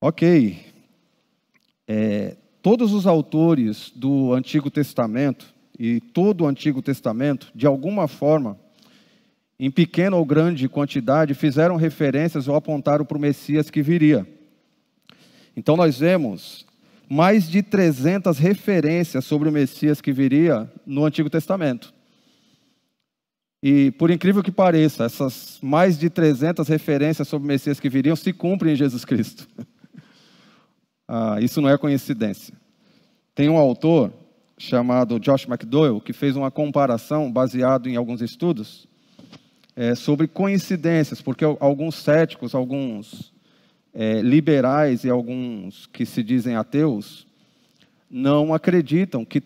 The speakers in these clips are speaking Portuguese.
Ok. Todos os autores do Antigo Testamento e todo o Antigo Testamento, de alguma forma, em pequena ou grande quantidade, fizeram referências ou apontaram para o Messias que viria. Então nós vemos mais de 300 referências sobre o Messias que viria no Antigo Testamento. E, por incrível que pareça, essas mais de 300 referências sobre o Messias que viriam se cumprem em Jesus Cristo. Isso não é coincidência. Tem um autor chamado Josh McDowell que fez uma comparação baseado em alguns estudos sobre coincidências, porque alguns céticos, alguns liberais e alguns que se dizem ateus não acreditam que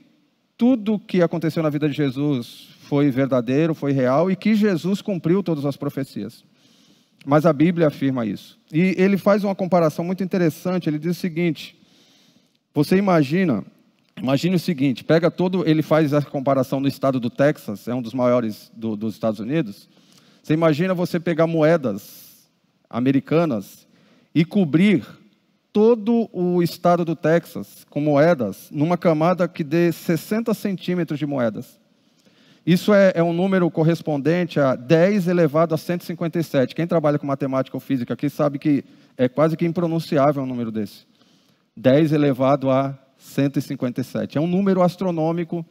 tudo o que aconteceu na vida de Jesus foi verdadeiro, foi real e que Jesus cumpriu todas as profecias. Mas a Bíblia afirma isso. E ele faz uma comparação muito interessante. Ele diz o seguinte: você imagine o seguinte, ele faz a comparação no estado do Texas, é um dos maiores dos Estados Unidos. Você imagina você pegar moedas americanas e cobrir todo o estado do Texas com moedas numa camada que dê 60 centímetros de moedas. Isso é um número correspondente a 10 elevado a 157. Quem trabalha com matemática ou física aqui sabe que é quase que impronunciável um número desse. 10 elevado a 157. É um número astronômico.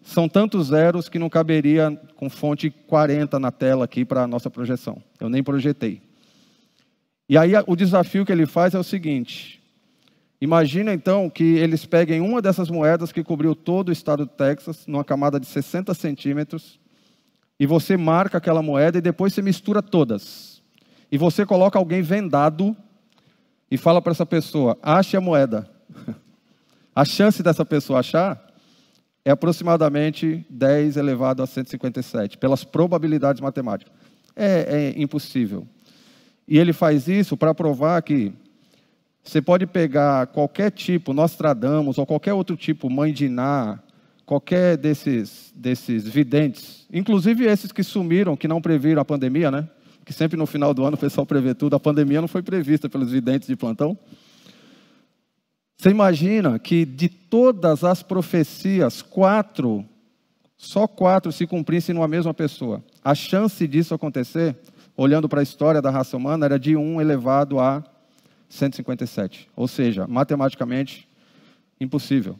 São tantos zeros que não caberia com fonte 40 na tela aqui para a nossa projeção. Eu nem projetei. E aí o desafio que ele faz é o seguinte: imagina então que eles peguem uma dessas moedas que cobriu todo o estado do Texas, numa camada de 60 centímetros, e você marca aquela moeda e depois você mistura todas. E você coloca alguém vendado e fala para essa pessoa: ache a moeda. A chance dessa pessoa achar é aproximadamente 10 elevado a 157, pelas probabilidades matemáticas. É impossível. E ele faz isso para provar que você pode pegar qualquer tipo, Nostradamus, ou qualquer outro tipo, Mãe de Iná, qualquer desses videntes, inclusive esses que sumiram, que não previram a pandemia, né? Que sempre no final do ano o pessoal prevê tudo. A pandemia não foi prevista pelos videntes de plantão. Você imagina que de todas as profecias, só 4 se cumprissem numa mesma pessoa. A chance disso acontecer, olhando para a história da raça humana, era de 1 elevado a 157. Ou seja, matematicamente, impossível.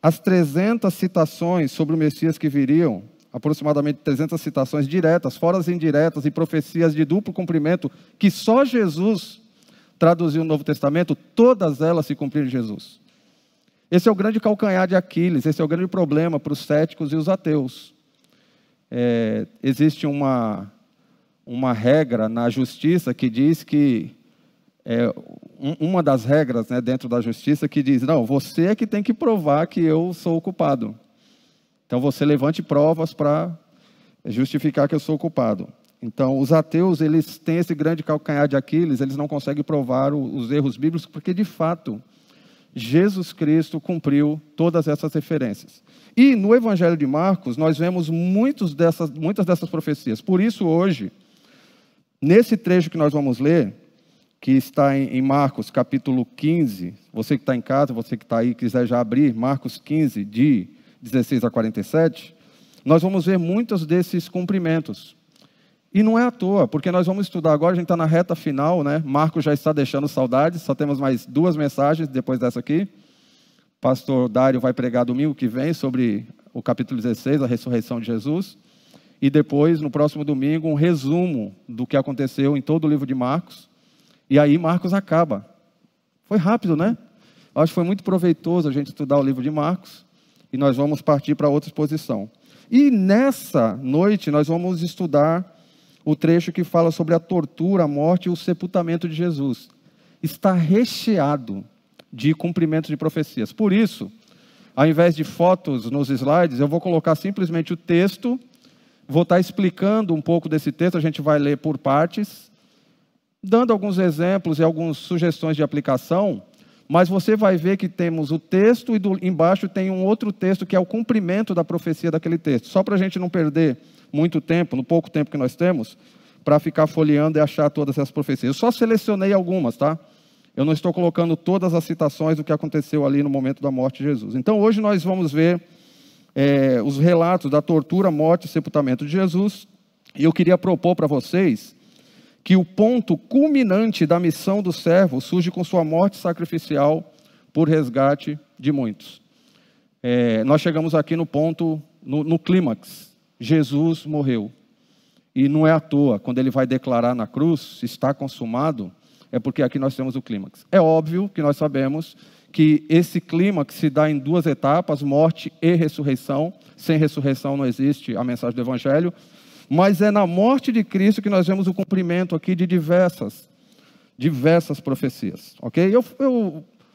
As 300 citações sobre o Messias que viriam, aproximadamente 300 citações diretas, fora as indiretas e profecias de duplo cumprimento, que só Jesus traduziu no Novo Testamento, todas elas se cumpriram em Jesus. Esse é o grande calcanhar de Aquiles, esse é o grande problema para os céticos e os ateus. Existe uma regra na justiça que diz que, uma das regras, né, dentro da justiça que diz: não, você é que tem que provar que eu sou o culpado. Então você levante provas para justificar que eu sou o culpado. Então os ateus, eles têm esse grande calcanhar de Aquiles, eles não conseguem provar os erros bíblicos, porque de fato Jesus Cristo cumpriu todas essas referências. E no Evangelho de Marcos nós vemos muitas dessas profecias. Por isso hoje, nesse trecho que nós vamos ler, que está em Marcos capítulo 15, você que está em casa, você que está aí, quiser já abrir, Marcos 15, de 16 a 47, nós vamos ver muitos desses cumprimentos. E não é à toa, porque nós vamos estudar agora, a gente está na reta final, né? Marcos já está deixando saudades, só temos mais 2 mensagens depois dessa aqui. Pastor Dário vai pregar domingo que vem sobre o capítulo 16, a ressurreição de Jesus. E depois, no próximo domingo, um resumo do que aconteceu em todo o livro de Marcos. E aí Marcos acaba. Foi rápido, né? Acho que foi muito proveitoso a gente estudar o livro de Marcos. E nós vamos partir para outra exposição. E nessa noite nós vamos estudar o trecho que fala sobre a tortura, a morte e o sepultamento de Jesus. Está recheado de cumprimentos de profecias. Por isso, ao invés de fotos nos slides, eu vou colocar simplesmente o texto, vou estar explicando um pouco desse texto, a gente vai ler por partes, dando alguns exemplos e algumas sugestões de aplicação, mas você vai ver que temos o texto e embaixo tem um outro texto que é o cumprimento da profecia daquele texto. Só para a gente não perder muito tempo, no pouco tempo que nós temos, para ficar folheando e achar todas essas profecias. Eu só selecionei algumas, tá? Eu não estou colocando todas as citações do que aconteceu ali no momento da morte de Jesus. Então, hoje nós vamos ver os relatos da tortura, morte e sepultamento de Jesus. E eu queria propor para vocês que o ponto culminante da missão do servo surge com sua morte sacrificial por resgate de muitos. Nós chegamos aqui no ponto, no clímax. Jesus morreu. E não é à toa, quando ele vai declarar na cruz, está consumado, é porque aqui nós temos o clímax. É óbvio que nós sabemos que esse clímax se dá em duas etapas, morte e ressurreição. Sem ressurreição não existe a mensagem do Evangelho. Mas é na morte de Cristo que nós vemos o cumprimento aqui de diversas profecias. Ok?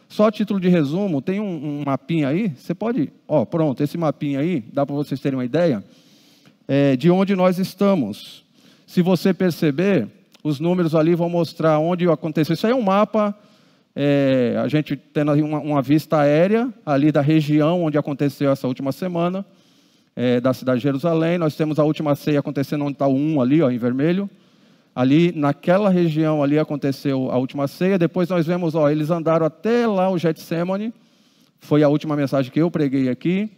Só a título de resumo, tem um mapinha aí, você pode... pronto, esse mapinha aí, dá para vocês terem uma ideia de onde nós estamos. Se você perceber, os números ali vão mostrar onde aconteceu. Isso aí é um mapa, a gente tendo ali uma vista aérea, ali da região onde aconteceu essa última semana, da cidade de Jerusalém. Nós temos a última ceia acontecendo onde está o 1 ali, em vermelho. Ali, naquela região ali aconteceu a última ceia. Depois nós vemos, eles andaram até lá o Getsemane. Foi a última mensagem que eu preguei aqui,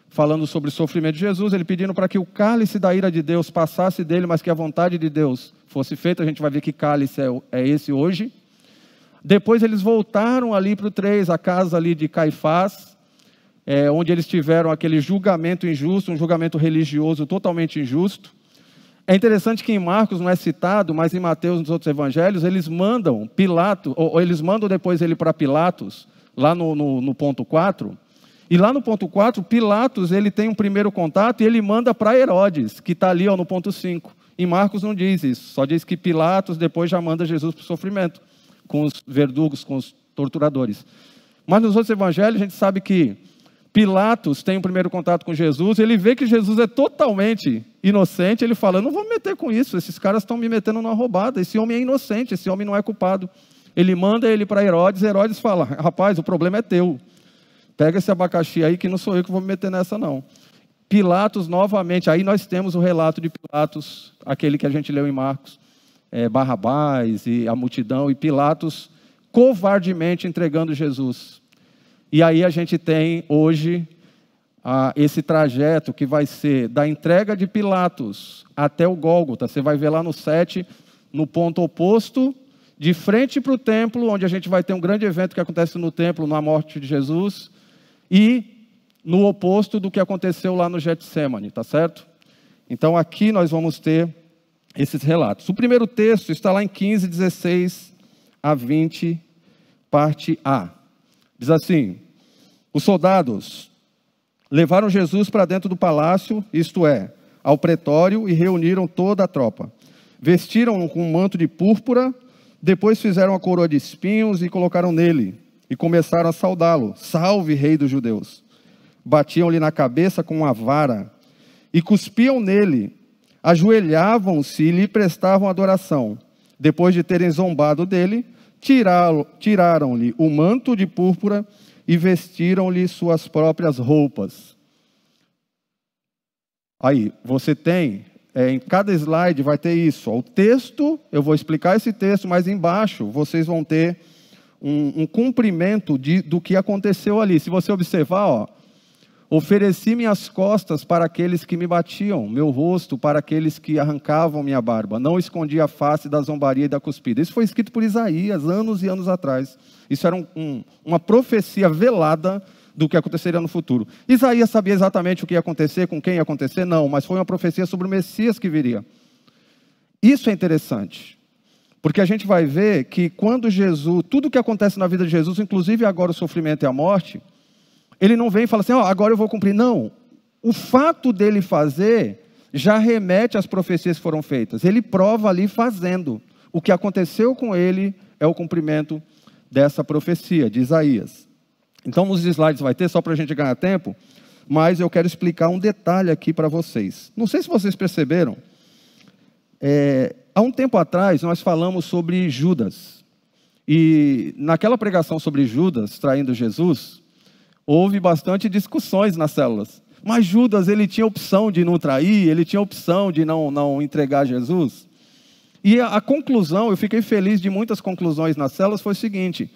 falando sobre o sofrimento de Jesus, ele pedindo para que o cálice da ira de Deus passasse dele, mas que a vontade de Deus fosse feita. A gente vai ver que cálice é esse hoje. Depois eles voltaram ali para o 3, a casa ali de Caifás, onde eles tiveram aquele julgamento injusto, um julgamento religioso totalmente injusto. É interessante que em Marcos não é citado, mas em Mateus e nos outros evangelhos, eles mandam Pilatos, ou eles mandam depois ele para Pilatos, lá no ponto 4, e lá no ponto 4, Pilatos ele tem um primeiro contato e ele manda para Herodes, que está ali no ponto 5. Em Marcos não diz isso, só diz que Pilatos depois já manda Jesus para o sofrimento, com os verdugos, com os torturadores. Mas nos outros evangelhos a gente sabe que Pilatos tem um primeiro contato com Jesus, ele vê que Jesus é totalmente inocente, ele fala, eu não vou me meter com isso, esses caras estão me metendo numa roubada, esse homem é inocente, esse homem não é culpado. Ele manda ele para Herodes, Herodes fala, rapaz, o problema é teu. Pega esse abacaxi aí que não sou eu que vou me meter nessa não. Pilatos novamente, aí nós temos o relato de Pilatos, aquele que a gente leu em Marcos, Barrabás e a multidão, e Pilatos covardemente entregando Jesus. E aí a gente tem hoje esse trajeto que vai ser da entrega de Pilatos até o Gólgota. Você vai ver lá no 7, no ponto oposto, de frente para o templo, onde a gente vai ter um grande evento que acontece no templo, na morte de Jesus, e no oposto do que aconteceu lá no Getsemane, tá certo? Então aqui nós vamos ter esses relatos. O primeiro texto está lá em 15, 16 a 20, parte A. Diz assim, os soldados levaram Jesus para dentro do palácio, isto é, ao pretório, e reuniram toda a tropa. Vestiram-no com um manto de púrpura, depois fizeram a coroa de espinhos e colocaram nele, e começaram a saudá-lo. Salve, rei dos judeus! Batiam-lhe na cabeça com uma vara, e cuspiam nele, ajoelhavam-se e lhe prestavam adoração. Depois de terem zombado dele, tiraram-lhe o manto de púrpura e vestiram-lhe suas próprias roupas. Aí, você tem, em cada slide vai ter isso. O texto, eu vou explicar esse texto, mas embaixo vocês vão ter um cumprimento do que aconteceu ali. Se você observar, ofereci minhas costas para aqueles que me batiam, meu rosto para aqueles que arrancavam minha barba. Não escondi a face da zombaria e da cuspida. Isso foi escrito por Isaías, anos e anos atrás. Isso era uma profecia velada do que aconteceria no futuro. Isaías sabia exatamente o que ia acontecer, com quem ia acontecer? Não, mas foi uma profecia sobre o Messias que viria. Isso é interessante, porque a gente vai ver que quando Jesus, tudo que acontece na vida de Jesus, inclusive agora o sofrimento e a morte, ele não vem e fala assim, agora eu vou cumprir. Não, o fato dele fazer já remete às profecias que foram feitas. Ele prova ali fazendo. O que aconteceu com ele é o cumprimento dessa profecia de Isaías. Então, nos slides vai ter, só para a gente ganhar tempo, mas eu quero explicar um detalhe aqui para vocês. Não sei se vocês perceberam, há um tempo atrás nós falamos sobre Judas. E naquela pregação sobre Judas traindo Jesus, houve bastante discussões nas células. Mas Judas, ele tinha opção de não trair, ele tinha opção de não entregar Jesus. E a conclusão, eu fiquei feliz de muitas conclusões nas células, foi o seguinte: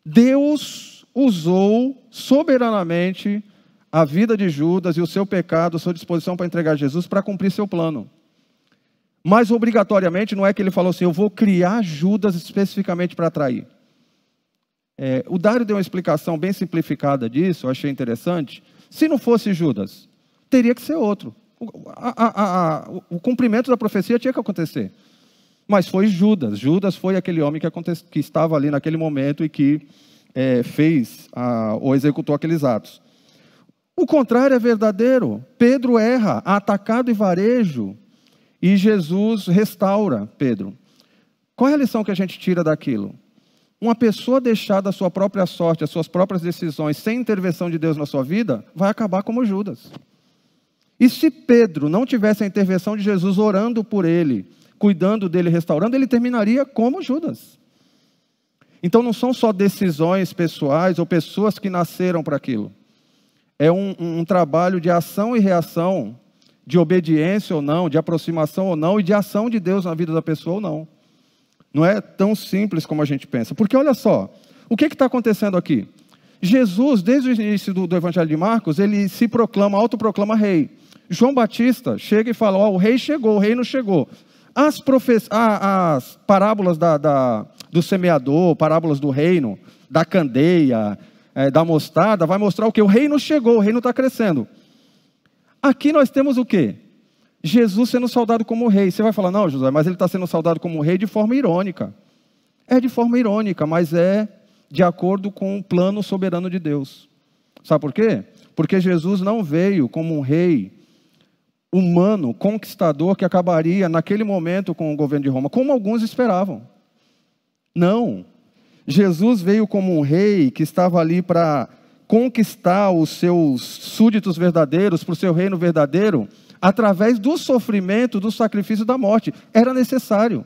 Deus usou soberanamente a vida de Judas e o seu pecado, a sua disposição para entregar Jesus, para cumprir seu plano. Mas obrigatoriamente não é que ele falou assim, eu vou criar Judas especificamente para trair. O Dário deu uma explicação bem simplificada disso, eu achei interessante. Se não fosse Judas, teria que ser outro. O cumprimento da profecia tinha que acontecer. Mas foi Judas. Judas foi aquele homem que estava ali naquele momento e que fez ou executou aqueles atos. O contrário é verdadeiro. Pedro erra, atacado e varejo, e Jesus restaura Pedro. Qual é a lição que a gente tira daquilo? Uma pessoa deixada à sua própria sorte, às suas próprias decisões, sem intervenção de Deus na sua vida, vai acabar como Judas. E se Pedro não tivesse a intervenção de Jesus orando por ele, cuidando dele, restaurando, ele terminaria como Judas. Então não são só decisões pessoais ou pessoas que nasceram para aquilo. É um trabalho de ação e reação, de obediência ou não, de aproximação ou não, e de ação de Deus na vida da pessoa ou não. Não é tão simples como a gente pensa. Porque olha só, o que está acontecendo aqui? Jesus, desde o início do Evangelho de Marcos, ele se proclama, autoproclama rei. João Batista chega e fala, o rei chegou, o reino chegou. As parábolas do semeador, parábolas do reino, da candeia, da mostarda, vai mostrar o quê? O reino chegou, o reino está crescendo. Aqui nós temos o quê? Jesus sendo saudado como rei. Você vai falar, não, José, mas ele está sendo saudado como rei de forma irônica. É de forma irônica, mas é de acordo com o plano soberano de Deus. Sabe por quê? Porque Jesus não veio como um rei humano, conquistador, que acabaria naquele momento com o governo de Roma, como alguns esperavam. Não. Jesus veio como um rei que estava ali para conquistar os seus súditos verdadeiros, para o seu reino verdadeiro, através do sofrimento, do sacrifício da morte. Era necessário.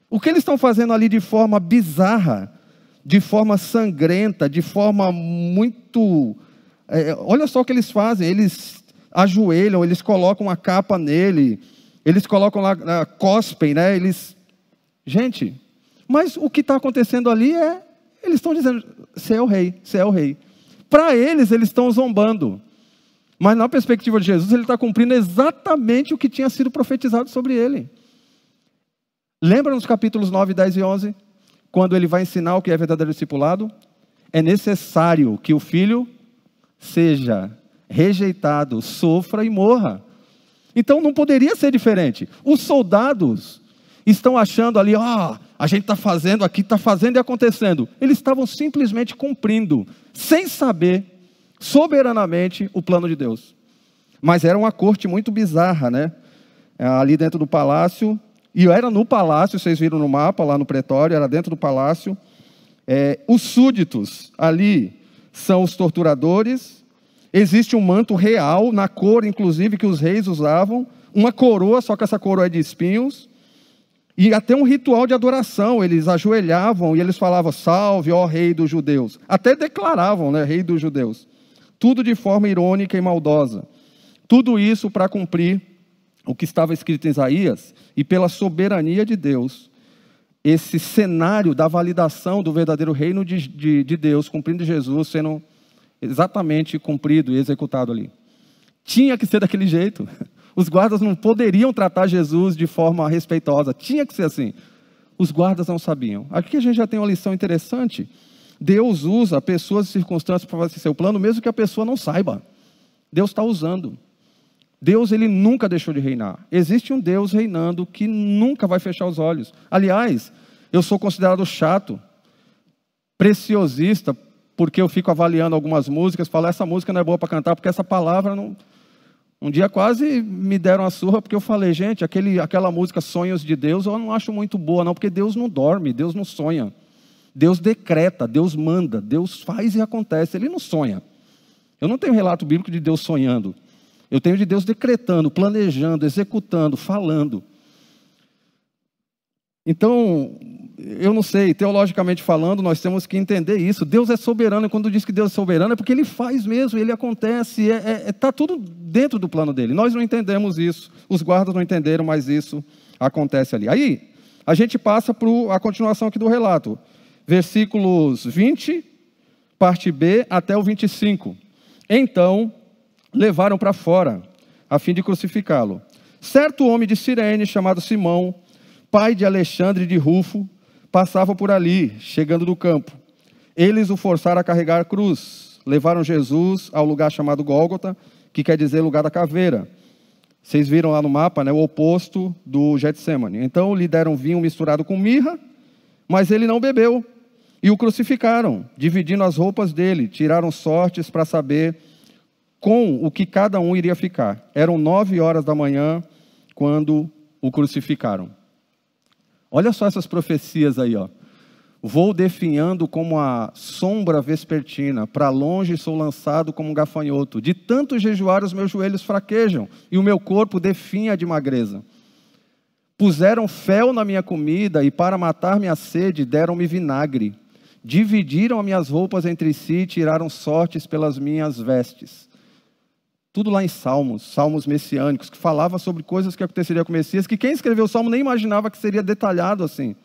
O que eles estão fazendo ali de forma bizarra, de forma sangrenta, de forma muito... olha só o que eles fazem, eles ajoelham, eles colocam a capa nele, eles colocam lá, cospem, né? Gente, mas o que está acontecendo ali eles estão dizendo, você é o rei, você é o rei. Para eles estão zombando. Mas na perspectiva de Jesus, ele está cumprindo exatamente o que tinha sido profetizado sobre ele. Lembra nos capítulos 9, 10 e 11? Quando ele vai ensinar o que é verdadeiro discipulado? É necessário que o filho seja rejeitado, sofra e morra. Então não poderia ser diferente. Os soldados estão achando ali, a gente está fazendo aqui, está fazendo e acontecendo. Eles estavam simplesmente cumprindo, sem saber, soberanamente, o plano de Deus. Mas era uma corte muito bizarra, né? Ali dentro do palácio, e era no palácio, vocês viram no mapa, lá no pretório, era dentro do palácio. Os súditos ali são os torturadores. Existe um manto real, na cor, inclusive, que os reis usavam. Uma coroa, só que essa coroa é de espinhos. E até um ritual de adoração, eles ajoelhavam e eles falavam, salve, ó rei dos judeus. Até declaravam, né, rei dos judeus. Tudo de forma irônica e maldosa. Tudo isso para cumprir o que estava escrito em Isaías, e pela soberania de Deus, esse cenário da validação do verdadeiro reino de Deus, cumprindo Jesus, sendo exatamente cumprido e executado ali. Tinha que ser daquele jeito. Os guardas não poderiam tratar Jesus de forma respeitosa. Tinha que ser assim. Os guardas não sabiam. Aqui a gente já tem uma lição interessante. Deus usa pessoas e circunstâncias para fazer seu plano, mesmo que a pessoa não saiba. Deus está usando. Deus, ele nunca deixou de reinar. Existe um Deus reinando que nunca vai fechar os olhos. Aliás, eu sou considerado chato, preciosista, porque eu fico avaliando algumas músicas, falo, essa música não é boa para cantar, porque essa palavra não... Um dia quase me deram uma surra, porque eu falei, gente, aquela música Sonhos de Deus, eu não acho muito boa não, porque Deus não dorme, Deus não sonha. Deus decreta, Deus manda, Deus faz e acontece, Ele não sonha. Eu não tenho relato bíblico de Deus sonhando. Eu tenho de Deus decretando, planejando, executando, falando. Então, eu não sei, teologicamente falando, nós temos que entender isso. Deus é soberano, e quando diz que Deus é soberano, é porque Ele faz mesmo, Ele acontece, está tudo dentro do plano dele. Nós não entendemos isso, os guardas não entenderam mais isso, acontece ali. Aí, a gente passa para a continuação aqui do relato. Versículos 20, parte B, até o 25. Então, levaram para fora, a fim de crucificá-lo. Certo homem de Cirene, chamado Simão, pai de Alexandre e de Rufo, passava por ali, chegando do campo. Eles o forçaram a carregar a cruz. Levaram Jesus ao lugar chamado Gólgota, que quer dizer lugar da caveira. Vocês viram lá no mapa, né, o oposto do Getsemane. Então lhe deram vinho misturado com mirra, mas ele não bebeu. E o crucificaram, dividindo as roupas dele. Tiraram sortes para saber com o que cada um iria ficar. Eram 9 horas da manhã quando o crucificaram. Olha só essas profecias aí, ó. Vou definhando como a sombra vespertina, para longe sou lançado como um gafanhoto. De tanto jejuar os meus joelhos fraquejam, e o meu corpo definha de magreza. Puseram fel na minha comida, e para matar minha sede deram-me vinagre. Dividiram as minhas roupas entre si, e tiraram sortes pelas minhas vestes. Tudo lá em salmos messiânicos, que falava sobre coisas que aconteceriam com o Messias, que quem escreveu o salmo nem imaginava que seria detalhado assim.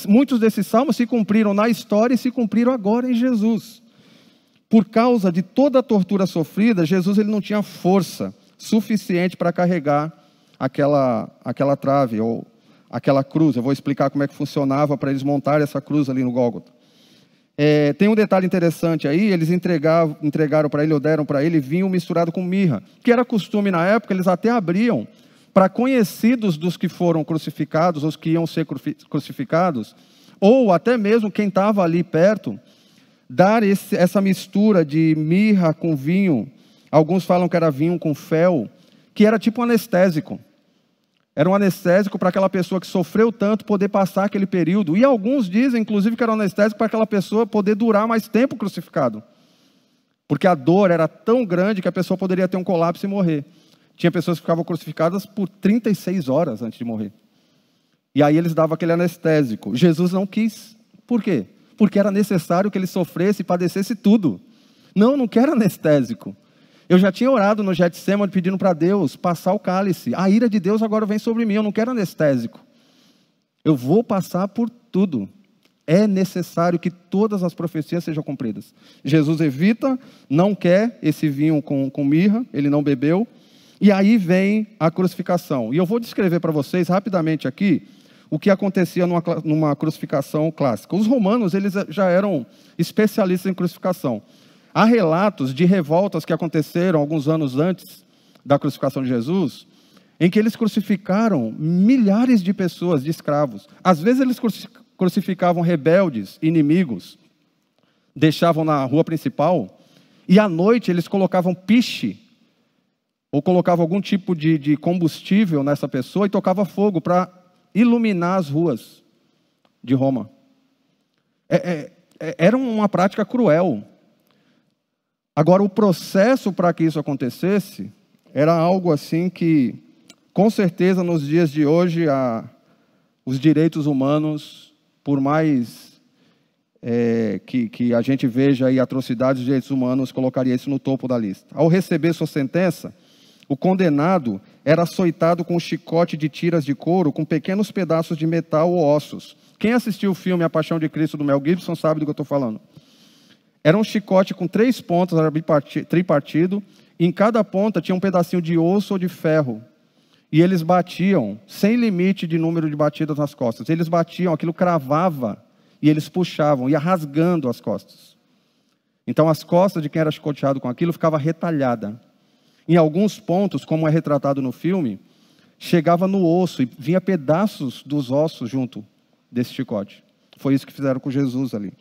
Muitos desses salmos se cumpriram na história e se cumpriram agora em Jesus. Por causa de toda a tortura sofrida, Jesus ele não tinha força suficiente para carregar aquela trave ou aquela cruz. Eu vou explicar como é que funcionava para eles montarem essa cruz ali no Gólgota. Tem um detalhe interessante aí, eles entregaram para ele, ou deram para ele, vinho misturado com mirra, que era costume na época, eles até abriam para conhecidos dos que foram crucificados, os que iam ser crucificados, ou até mesmo quem estava ali perto, dar essa mistura de mirra com vinho. Alguns falam que era vinho com fel, que era tipo um anestésico. Era um anestésico para aquela pessoa que sofreu tanto poder passar aquele período. E alguns dizem, inclusive, que era um anestésico para aquela pessoa poder durar mais tempo crucificado. Porque a dor era tão grande que a pessoa poderia ter um colapso e morrer. Tinha pessoas que ficavam crucificadas por 36 horas antes de morrer. E aí eles davam aquele anestésico. Jesus não quis. Por quê? Porque era necessário que ele sofresse e padecesse tudo. Não quero anestésico. Eu já tinha orado no Getsemane pedindo para Deus passar o cálice. A ira de Deus agora vem sobre mim, eu não quero anestésico. Eu vou passar por tudo. É necessário que todas as profecias sejam cumpridas. Jesus evita, não quer esse vinho com mirra, ele não bebeu. E aí vem a crucificação. E eu vou descrever para vocês rapidamente aqui o que acontecia numa crucificação clássica. Os romanos eles já eram especialistas em crucificação. Há relatos de revoltas que aconteceram alguns anos antes da crucificação de Jesus, em que eles crucificaram milhares de pessoas, de escravos. Às vezes eles crucificavam rebeldes, inimigos, deixavam na rua principal, e à noite eles colocavam piche, ou colocavam algum tipo de combustível nessa pessoa e tocava fogo para iluminar as ruas de Roma. Era uma prática cruel. Agora, o processo para que isso acontecesse era algo assim que, com certeza, nos dias de hoje, os direitos humanos, por mais que a gente veja aí atrocidades de direitos humanos, colocaria isso no topo da lista. Ao receber sua sentença, o condenado era açoitado com um chicote de tiras de couro com pequenos pedaços de metal ou ossos. Quem assistiu o filme A Paixão de Cristo do Mel Gibson sabe do que eu estou falando. Era um chicote com 3 pontas, era tripartido, e em cada ponta tinha um pedacinho de osso ou de ferro. E eles batiam, sem limite de número de batidas nas costas. Eles batiam, aquilo cravava, e eles puxavam, ia rasgando as costas. Então as costas de quem era chicoteado com aquilo ficava retalhada. Em alguns pontos, como é retratado no filme, chegava no osso e vinha pedaços dos ossos junto desse chicote. Foi isso que fizeram com Jesus ali.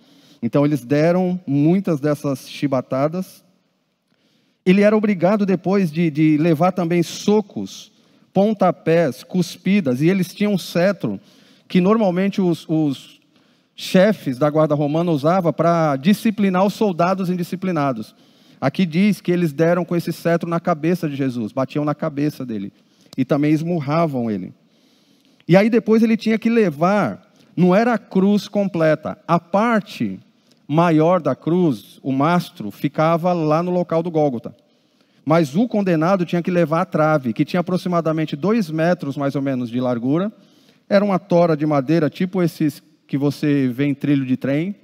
Então eles deram muitas dessas chibatadas. Ele era obrigado depois de levar também socos, pontapés, cuspidas, e eles tinham um cetro que normalmente os chefes da guarda romana usavam para disciplinar os soldados indisciplinados. Aqui diz que eles deram com esse cetro na cabeça de Jesus, batiam na cabeça dele e também esmurravam ele. E aí depois ele tinha que levar, não era a cruz completa, a parte maior da cruz, o mastro, ficava lá no local do Gólgota. Mas o condenado tinha que levar a trave, que tinha aproximadamente 2 metros, mais ou menos, de largura. Era uma tora de madeira, tipo esses que você vê em trilho de trem.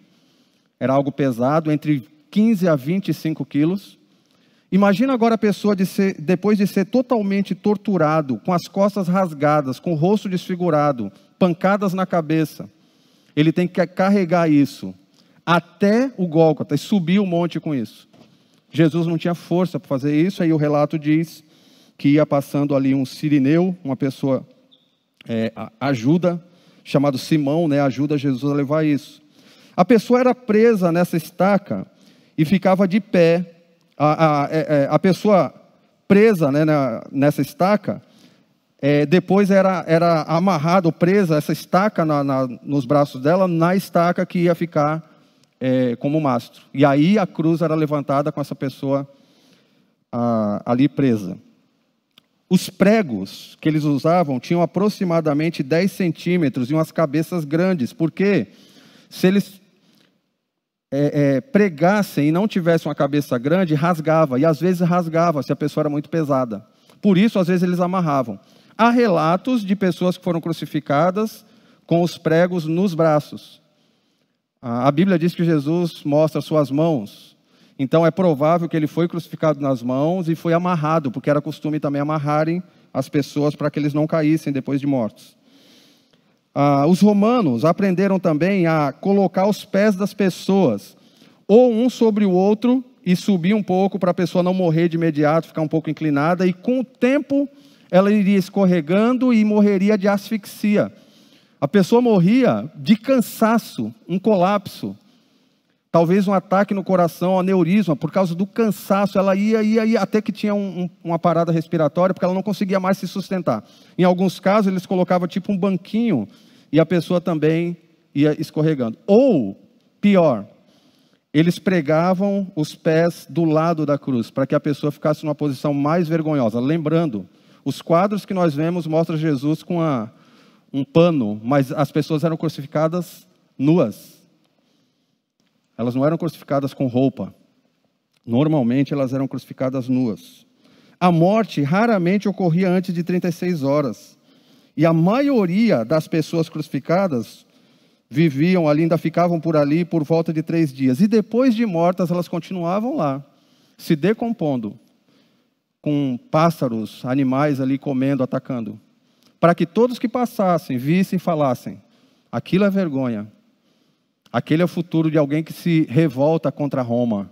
Era algo pesado, entre 15 a 25 quilos. Imagina agora a pessoa depois de ser totalmente torturado, com as costas rasgadas, com o rosto desfigurado, pancadas na cabeça. Ele tem que carregar isso até o Gólgota e subir o monte com isso. Jesus não tinha força para fazer isso, aí o relato diz que ia passando ali um sirineu, uma pessoa ajuda, chamado Simão, né, ajuda Jesus a levar isso. A pessoa era presa nessa estaca e ficava de pé. A pessoa presa, né, nessa estaca, depois era amarrada ou presa essa estaca nos braços dela, na estaca que ia ficar como mastro. E aí a cruz era levantada com essa pessoa ali presa. Os pregos que eles usavam tinham aproximadamente 10 centímetros e umas cabeças grandes, porque se eles pregassem e não tivessem uma cabeça grande, rasgava, e às vezes rasgava se a pessoa era muito pesada. Por isso, às vezes, eles amarravam. Há relatos de pessoas que foram crucificadas com os pregos nos braços. A Bíblia diz que Jesus mostra suas mãos, então é provável que ele foi crucificado nas mãos e foi amarrado, porque era costume também amarrarem as pessoas para que eles não caíssem depois de mortos. Os romanos aprenderam também a colocar os pés das pessoas, ou um sobre o outro, e subir um pouco para a pessoa não morrer de imediato, ficar um pouco inclinada, e com o tempo ela iria escorregando e morreria de asfixia. A pessoa morria de cansaço, um colapso, talvez um ataque no coração, um aneurisma, por causa do cansaço. Ela ia até que tinha uma parada respiratória, porque ela não conseguia mais se sustentar. Em alguns casos, eles colocavam tipo um banquinho, e a pessoa também ia escorregando. Ou, pior, eles pregavam os pés do lado da cruz, para que a pessoa ficasse numa posição mais vergonhosa. Lembrando, os quadros que nós vemos mostram Jesus com um pano, mas as pessoas eram crucificadas nuas. Elas não eram crucificadas com roupa. Normalmente elas eram crucificadas nuas. A morte raramente ocorria antes de 36 horas. E a maioria das pessoas crucificadas viviam ali, ainda ficavam por ali por volta de 3 dias. E depois de mortas, elas continuavam lá, se decompondo, com pássaros, animais ali comendo, atacando. Para que todos que passassem, vissem e falassem: aquilo é vergonha. Aquele é o futuro de alguém que se revolta contra Roma.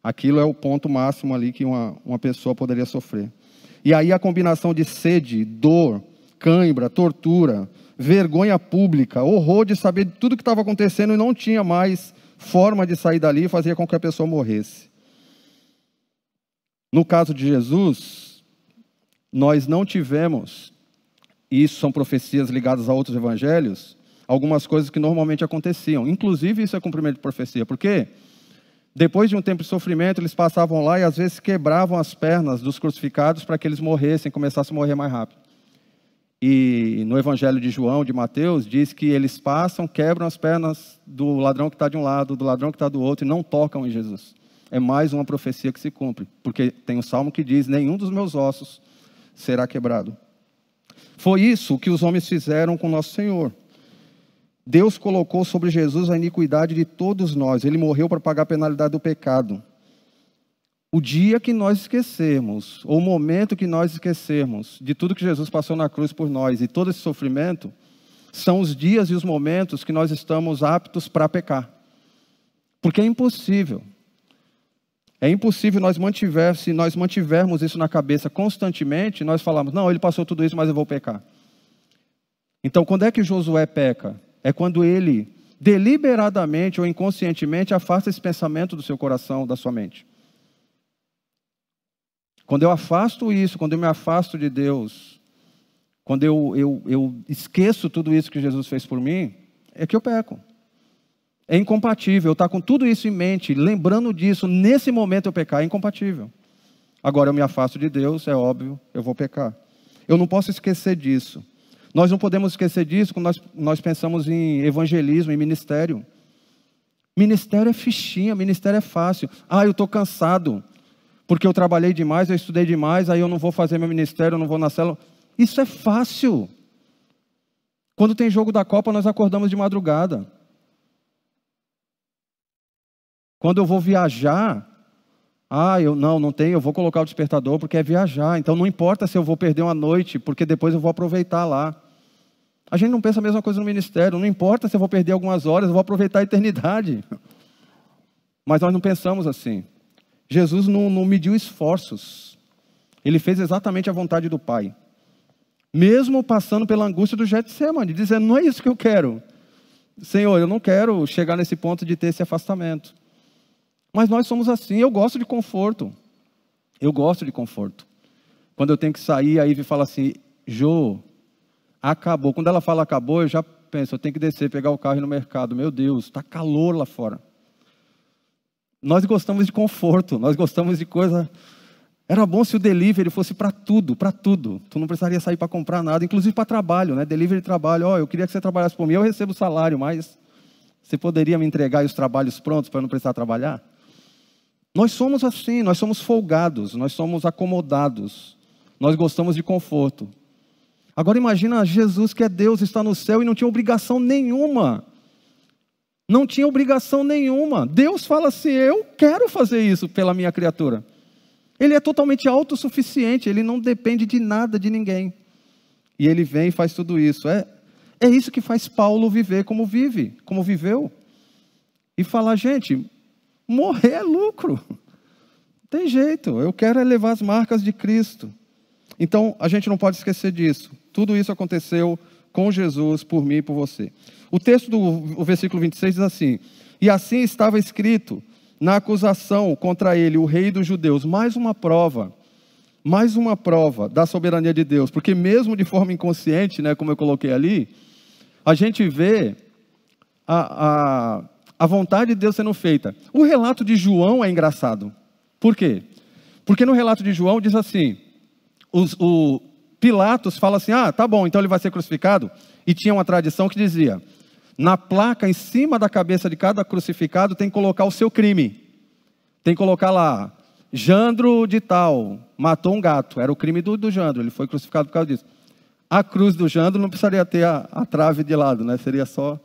Aquilo é o ponto máximo ali que uma pessoa poderia sofrer. E aí a combinação de sede, dor, cãibra, tortura, vergonha pública, horror de saber de tudo que estava acontecendo e não tinha mais forma de sair dali, fazia com que a pessoa morresse. No caso de Jesus, nós não tivemos, e isso são profecias ligadas a outros evangelhos, algumas coisas que normalmente aconteciam. Inclusive isso é cumprimento de profecia, porque depois de um tempo de sofrimento, eles passavam lá e às vezes quebravam as pernas dos crucificados para que eles morressem, começassem a morrer mais rápido. E no Evangelho de João, de Mateus, diz que eles passam, quebram as pernas do ladrão que está de um lado, do ladrão que está do outro, e não tocam em Jesus. É mais uma profecia que se cumpre, porque tem um salmo que diz: nenhum dos meus ossos será quebrado. Foi isso que os homens fizeram com nosso Senhor. Deus colocou sobre Jesus a iniquidade de todos nós. Ele morreu para pagar a penalidade do pecado. O dia que nós esquecermos, ou o momento que nós esquecermos de tudo que Jesus passou na cruz por nós e todo esse sofrimento, são os dias e os momentos que nós estamos aptos para pecar. Porque é impossível. É impossível se nós mantivermos isso na cabeça constantemente, nós falamos: não, ele passou tudo isso, mas eu vou pecar. Então, quando é que Josué peca? É quando ele, deliberadamente ou inconscientemente, afasta esse pensamento do seu coração, da sua mente. Quando eu afasto isso, quando eu me afasto de Deus, quando eu esqueço tudo isso que Jesus fez por mim, é que eu peco. É incompatível. Eu estar com tudo isso em mente, lembrando disso, nesse momento eu pecar, é incompatível. Agora eu me afasto de Deus, é óbvio, eu vou pecar. Eu não posso esquecer disso. Nós não podemos esquecer disso quando nós pensamos em evangelismo, em ministério. Ministério é fichinha, ministério é fácil. Eu estou cansado. porque eu trabalhei demais, eu estudei demais, aí eu não vou fazer meu ministério, eu não vou na célula. Isso é fácil. Quando tem jogo da Copa, nós acordamos de madrugada. Quando eu vou viajar, eu não tenho, eu vou colocar o despertador porque é viajar. Então não importa se eu vou perder uma noite, porque depois eu vou aproveitar lá. A gente não pensa a mesma coisa no ministério. Não importa se eu vou perder algumas horas, eu vou aproveitar a eternidade. Mas nós não pensamos assim. Jesus não mediu esforços. Ele fez exatamente a vontade do Pai. Mesmo passando pela angústia do Getsemane, dizendo, não é isso que eu quero. Senhor, eu não quero chegar nesse ponto de ter esse afastamento. Mas nós somos assim, eu gosto de conforto. Eu gosto de conforto. Quando eu tenho que sair, a Ivy fala assim, Jô, acabou. Quando ela fala acabou, eu já penso, eu tenho que descer, pegar o carro e ir no mercado. Meu Deus, está calor lá fora. Nós gostamos de conforto, nós gostamos de coisa... Era bom se o delivery fosse para tudo, para tudo. Tu não precisaria sair para comprar nada, inclusive para trabalho, né? Delivery trabalho. Eu queria que você trabalhasse por mim, eu recebo salário, mas você poderia me entregar os trabalhos prontos para eu não precisar trabalhar? Nós somos assim, nós somos folgados, nós somos acomodados. Nós gostamos de conforto. Agora imagina Jesus, que é Deus, está no céu e não tinha obrigação nenhuma. Não tinha obrigação nenhuma. Deus fala assim, eu quero fazer isso pela minha criatura. Ele é totalmente autossuficiente, ele não depende de nada, de ninguém. E ele vem e faz tudo isso. É isso que faz Paulo viver como vive, como viveu. E falar, gente, morrer é lucro. Não tem jeito, eu quero levar as marcas de Cristo. Então, a gente não pode esquecer disso. Tudo isso aconteceu com Jesus, por mim e por você. O texto do versículo 26 diz assim, e assim estava escrito na acusação contra ele, o rei dos judeus, mais uma prova da soberania de Deus, porque mesmo de forma inconsciente, né, como eu coloquei ali, a gente vê a vontade de Deus sendo feita. O relato de João é engraçado. Por quê? Porque no relato de João diz assim, o Pilatos fala assim, tá bom, então ele vai ser crucificado, e tinha uma tradição que dizia, na placa, em cima da cabeça de cada crucificado, tem que colocar o seu crime. Tem que colocar lá, Jandro de tal, matou um gato. Era o crime do Jandro, ele foi crucificado por causa disso. A cruz do Jandro não precisaria ter a trave de lado, né? Seria só,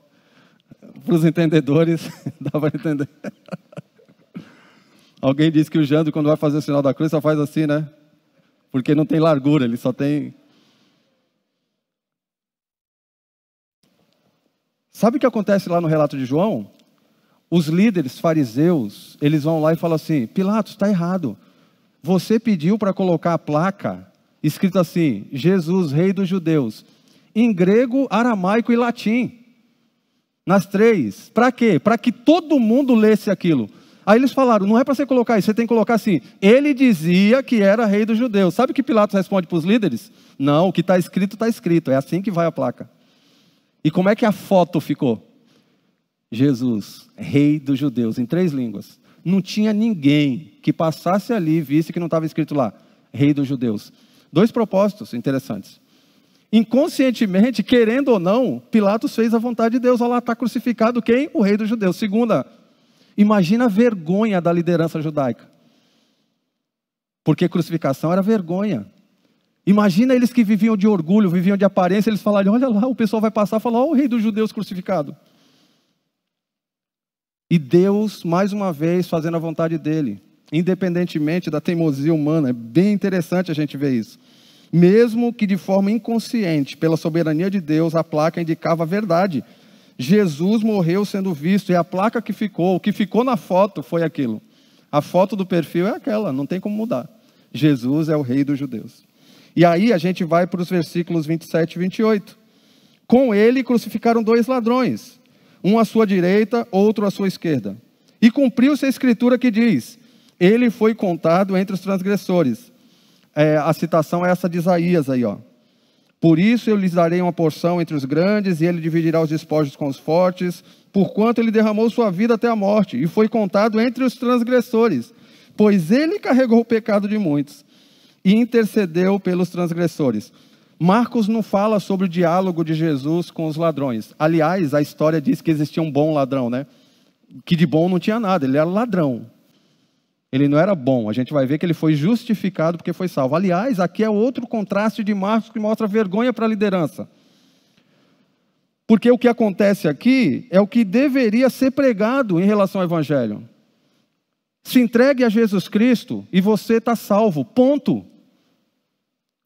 para os entendedores, dá para entender. Alguém disse que o Jandro, quando vai fazer o sinal da cruz, só faz assim, né? Porque não tem largura, ele só tem... Sabe o que acontece lá no relato de João? Os líderes fariseus, eles vão lá e falam assim, Pilatos, está errado. Você pediu para colocar a placa, escrito assim, Jesus, rei dos judeus, em grego, aramaico e latim. Nas três. Para quê? Para que todo mundo lesse aquilo. Aí eles falaram, não é para você colocar isso, você tem que colocar assim, ele dizia que era rei dos judeus. Sabe o que Pilatos responde para os líderes? Não, o que está escrito, é assim que vai a placa. E como é que a foto ficou? Jesus, rei dos judeus, em 3 línguas. Não tinha ninguém que passasse ali e visse que não estava escrito lá, rei dos judeus. 2 propósitos interessantes. Inconscientemente, querendo ou não, Pilatos fez a vontade de Deus. Olha lá, está crucificado quem? O rei dos judeus. Segunda, imagina a vergonha da liderança judaica. Porque crucificação era vergonha. Imagina eles que viviam de orgulho, viviam de aparência, eles falarem, olha lá, o pessoal vai passar e falar, o rei dos judeus crucificado. E Deus, mais uma vez, fazendo a vontade dele, independentemente da teimosia humana. É bem interessante a gente ver isso. Mesmo que de forma inconsciente, pela soberania de Deus, a placa indicava a verdade. Jesus morreu sendo visto, e a placa que ficou, o que ficou na foto foi aquilo. A foto do perfil é aquela, não tem como mudar. Jesus é o rei dos judeus. E aí a gente vai para os versículos 27 e 28. Com ele crucificaram 2 ladrões, um à sua direita, outro à sua esquerda. E cumpriu-se a escritura que diz, ele foi contado entre os transgressores. A citação é essa de Isaías aí, ó. Por isso eu lhes darei uma porção entre os grandes, e ele dividirá os despojos com os fortes, porquanto ele derramou sua vida até a morte, e foi contado entre os transgressores, pois ele carregou o pecado de muitos, e intercedeu pelos transgressores. Marcos não fala sobre o diálogo de Jesus com os ladrões. Aliás, a história diz que existia um bom ladrão, né? Que de bom não tinha nada, ele era ladrão. Ele não era bom. A gente vai ver que ele foi justificado porque foi salvo. Aliás, aqui é outro contraste de Marcos que mostra vergonha para a liderança. Porque o que acontece aqui é o que deveria ser pregado em relação ao Evangelho. Se entregue a Jesus Cristo e você está salvo. Ponto.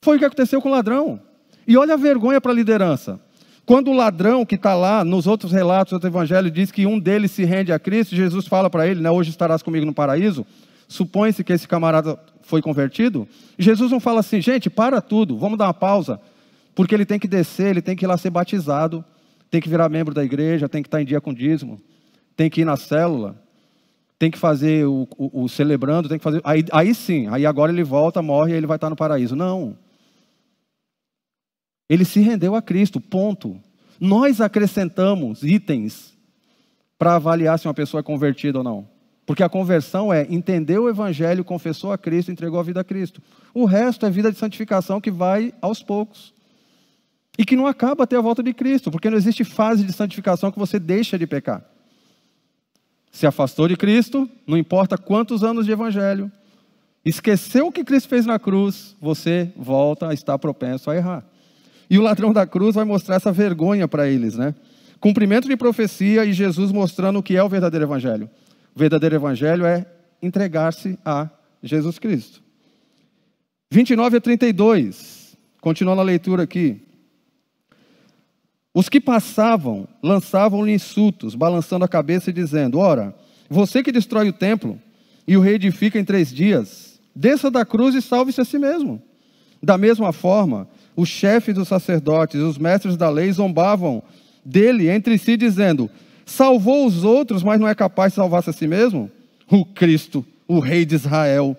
Foi o que aconteceu com o ladrão. E olha a vergonha para a liderança. Quando o ladrão que está lá, nos outros relatos do Evangelho, diz que um deles se rende a Cristo, Jesus fala para ele, né, hoje estarás comigo no paraíso. Supõe-se que esse camarada foi convertido. Jesus não fala assim, gente, para tudo, vamos dar uma pausa. Porque ele tem que descer, ele tem que ir lá ser batizado, tem que virar membro da igreja, tem que estar em dia com dízimo, tem que ir na célula, tem que fazer o celebrando, tem que fazer... Aí sim, aí agora ele volta, morre e ele vai estar no paraíso. Não. Ele se rendeu a Cristo, ponto. Nós acrescentamos itens para avaliar se uma pessoa é convertida ou não. Porque a conversão é entender o Evangelho, confessou a Cristo, entregou a vida a Cristo. O resto é vida de santificação que vai aos poucos. E que não acaba até a volta de Cristo, porque não existe fase de santificação que você deixa de pecar. Se afastou de Cristo, não importa quantos anos de Evangelho, esqueceu o que Cristo fez na cruz, você volta a estar propenso a errar. E o ladrão da cruz vai mostrar essa vergonha para eles, né? Cumprimento de profecia e Jesus mostrando o que é o verdadeiro Evangelho. O verdadeiro Evangelho é entregar-se a Jesus Cristo. 29 a 32, continuando a leitura aqui. Os que passavam, lançavam-lhe insultos, balançando a cabeça e dizendo, ora, você que destrói o templo e o reedifica em 3 dias, desça da cruz e salve-se a si mesmo. Da mesma forma, os chefes dos sacerdotes e os mestres da lei zombavam dele entre si, dizendo, salvou os outros, mas não é capaz de salvar-se a si mesmo? O Cristo, o Rei de Israel,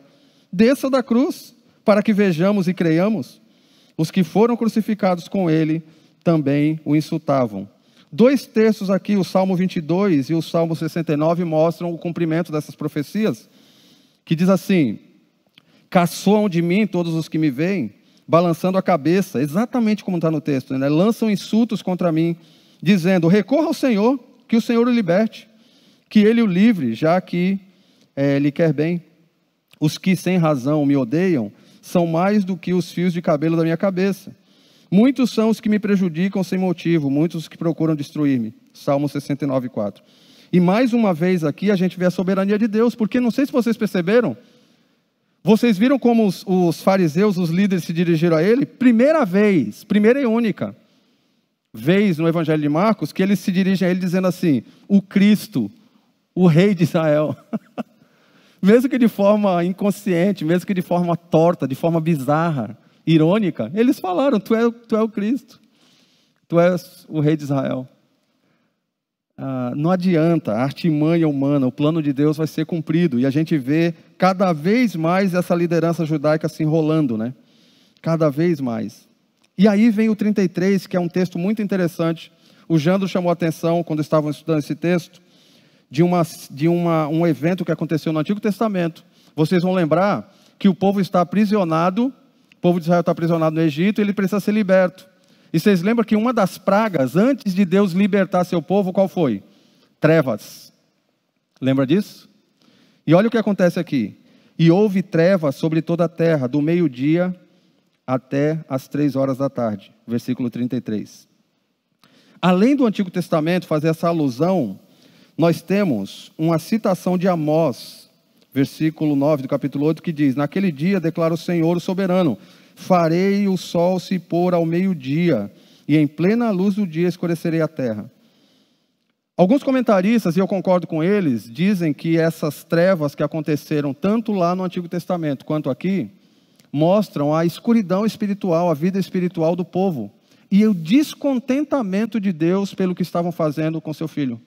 desça da cruz, para que vejamos e creiamos. Os que foram crucificados com ele também o insultavam. 2 textos aqui, o Salmo 22 e o Salmo 69, mostram o cumprimento dessas profecias, que diz assim, caçoam de mim todos os que me veem, balançando a cabeça, exatamente como está no texto, né? Lançam insultos contra mim, dizendo, recorra ao Senhor, que o Senhor o liberte, que ele o livre, já que lhe quer bem. Os que sem razão me odeiam, são mais do que os fios de cabelo da minha cabeça. Muitos são os que me prejudicam sem motivo, muitos os que procuram destruir-me. Salmo 69, 4. E mais uma vez aqui a gente vê a soberania de Deus, porque não sei se vocês perceberam, vocês viram como os fariseus, os líderes se dirigiram a ele? Primeira e única vez no Evangelho de Marcos, que eles se dirigem a ele dizendo assim, o Cristo, o Rei de Israel. Mesmo que de forma inconsciente, mesmo que de forma torta, de forma bizarra, irônica, eles falaram, tu é o Cristo, tu és o Rei de Israel. Não adianta, a artimanha humana, o plano de Deus vai ser cumprido, e a gente vê cada vez mais essa liderança judaica se enrolando, né? Cada vez mais. E aí vem o 33, que é um texto muito interessante. O Jandro chamou a atenção, quando estavam estudando esse texto, de um evento que aconteceu no Antigo Testamento. Vocês vão lembrar que o povo está aprisionado, o povo de Israel está aprisionado no Egito, e ele precisa ser liberto. E vocês lembram que uma das pragas, antes de Deus libertar seu povo, qual foi? Trevas. Lembra disso? E olha o que acontece aqui. E houve trevas sobre toda a terra, do meio-dia até as 3 horas da tarde. Versículo 33. Além do Antigo Testamento fazer essa alusão, nós temos uma citação de Amós, versículo 9 do capítulo 8, que diz, naquele dia declara o Senhor o soberano, farei o sol se pôr ao meio-dia, e em plena luz do dia escurecerei a terra. Alguns comentaristas, e eu concordo com eles, dizem que essas trevas que aconteceram tanto lá no Antigo Testamento quanto aqui, mostram a escuridão espiritual, a vida espiritual do povo, e o descontentamento de Deus pelo que estavam fazendo com seu filho.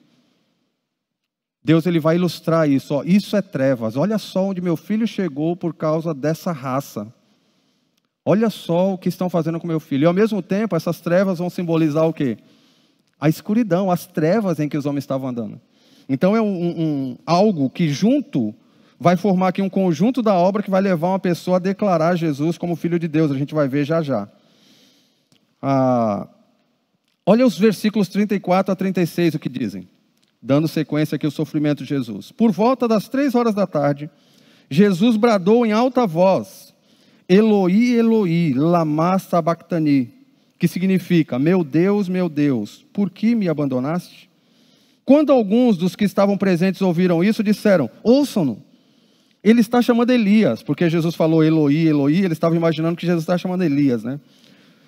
Deus ele vai ilustrar isso, ó, isso é trevas, olha só onde meu filho chegou por causa dessa raça. Olha só o que estão fazendo com meu filho. E ao mesmo tempo, essas trevas vão simbolizar o quê? A escuridão, as trevas em que os homens estavam andando. Então é algo que junto vai formar aqui um conjunto da obra que vai levar uma pessoa a declarar Jesus como Filho de Deus. A gente vai ver já já. Olha os versículos 34 a 36, o que dizem. Dando sequência aqui ao sofrimento de Jesus. Por volta das 3 horas da tarde, Jesus bradou em alta voz: Eloi, Eloi, lama sabachthani, que significa: meu Deus, por que me abandonaste? Quando alguns dos que estavam presentes ouviram isso, disseram: ouçam-no, ele está chamando Elias, porque Jesus falou Eloi, Eloi, eles estavam imaginando que Jesus estava chamando Elias, né?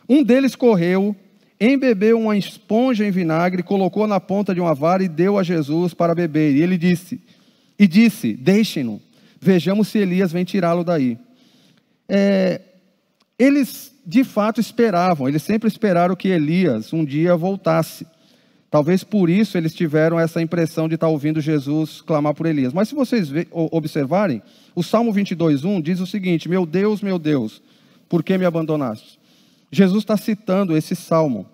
Um deles correu, embebeu uma esponja em vinagre, colocou na ponta de uma vara e deu a Jesus para beber. E ele disse, deixem-no, vejamos se Elias vem tirá-lo daí. Eles de fato esperavam, eles sempre esperaram que Elias um dia voltasse. Talvez por isso eles tiveram essa impressão de estar ouvindo Jesus clamar por Elias. Mas se vocês observarem, o Salmo 22:1 diz o seguinte: meu Deus, por que me abandonaste? Jesus está citando esse salmo.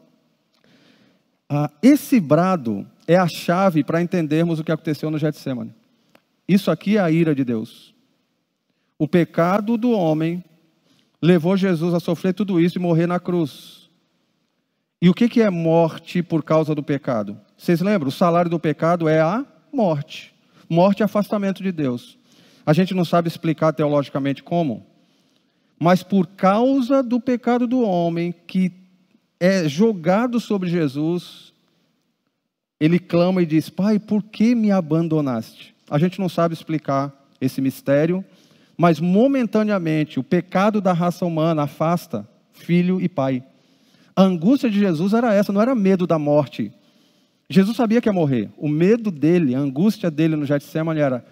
Esse brado é a chave para entendermos o que aconteceu no Getsemane. Isso aqui é a ira de Deus. O pecado do homem levou Jesus a sofrer tudo isso e morrer na cruz. E o que é morte por causa do pecado? Vocês lembram? O salário do pecado é a morte. Morte é afastamento de Deus. A gente não sabe explicar teologicamente como, mas por causa do pecado do homem que é jogado sobre Jesus, ele clama e diz: Pai, por que me abandonaste? A gente não sabe explicar esse mistério, mas momentaneamente o pecado da raça humana afasta filho e pai. A angústia de Jesus era essa, não era medo da morte. Jesus sabia que ia morrer. O medo dele, a angústia dele no Getsemane era: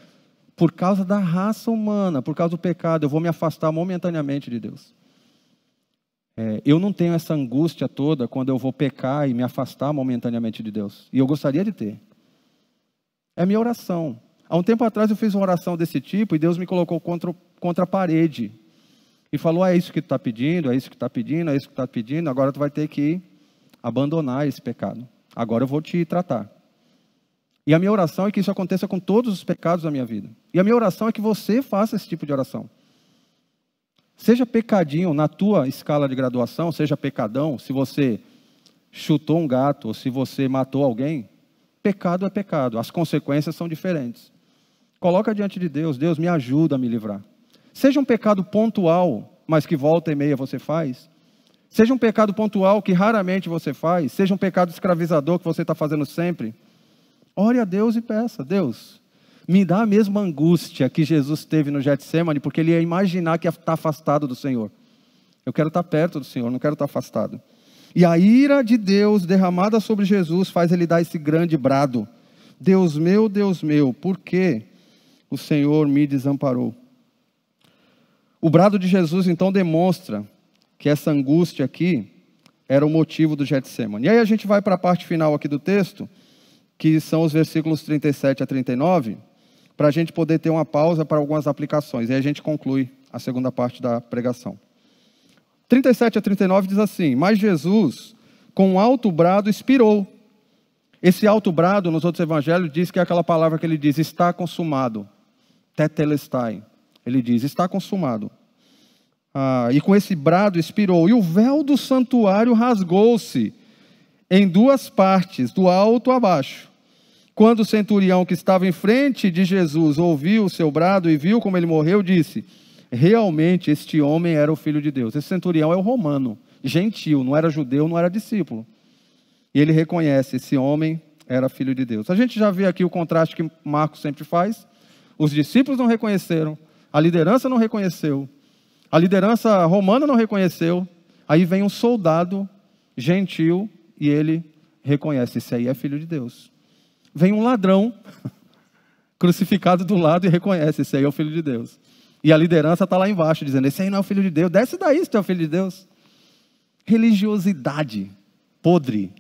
por causa da raça humana, por causa do pecado, eu vou me afastar momentaneamente de Deus. Eu não tenho essa angústia toda quando eu vou pecar e me afastar momentaneamente de Deus. E eu gostaria de ter. É minha oração. Há um tempo atrás eu fiz uma oração desse tipo e Deus me colocou contra a parede. E falou: é isso que tu está pedindo, é isso que tu está pedindo, é isso que tu está pedindo, agora tu vai ter que abandonar esse pecado. Agora eu vou te tratar. E a minha oração é que isso aconteça com todos os pecados da minha vida. E a minha oração é que você faça esse tipo de oração. Seja pecadinho na tua escala de graduação, seja pecadão, se você chutou um gato ou se você matou alguém, pecado é pecado, as consequências são diferentes. Coloca diante de Deus: Deus, me ajuda a me livrar. Seja um pecado pontual, mas que volta e meia você faz. Seja um pecado pontual que raramente você faz. Seja um pecado escravizador que você está fazendo sempre. Ore a Deus e peça: Deus, me dá a mesma angústia que Jesus teve no Getsemane, porque ele ia imaginar que ia estar afastado do Senhor. Eu quero estar perto do Senhor, não quero estar afastado. E a ira de Deus derramada sobre Jesus faz ele dar esse grande brado: Deus meu, por que o Senhor me desamparou? O brado de Jesus então demonstra que essa angústia aqui era o motivo do Getsemane. E aí a gente vai para a parte final aqui do texto, que são os versículos 37 a 39, para a gente poder ter uma pausa para algumas aplicações. E aí a gente conclui a segunda parte da pregação. 37 a 39 diz assim: mas Jesus, com um alto brado, expirou. Esse alto brado, nos outros evangelhos, diz que é aquela palavra que ele diz: está consumado. Tetelestai. Ele diz: está consumado. E com esse brado expirou. E o véu do santuário rasgou-se em duas partes, do alto a baixo. Quando o centurião que estava em frente de Jesus ouviu o seu brado e viu como ele morreu, disse: realmente este homem era o Filho de Deus. Esse centurião é o romano, gentil, não era judeu, não era discípulo. E ele reconhece: esse homem era Filho de Deus. A gente já vê aqui o contraste que Marcos sempre faz. Os discípulos não reconheceram, a liderança não reconheceu, a liderança romana não reconheceu. Aí vem um soldado gentil e ele reconhece: esse aí é Filho de Deus. Vem um ladrão crucificado do lado e reconhece: esse aí é o Filho de Deus. E a liderança está lá embaixo dizendo: esse aí não é o Filho de Deus, desce daí se tu é o Filho de Deus. Religiosidade podre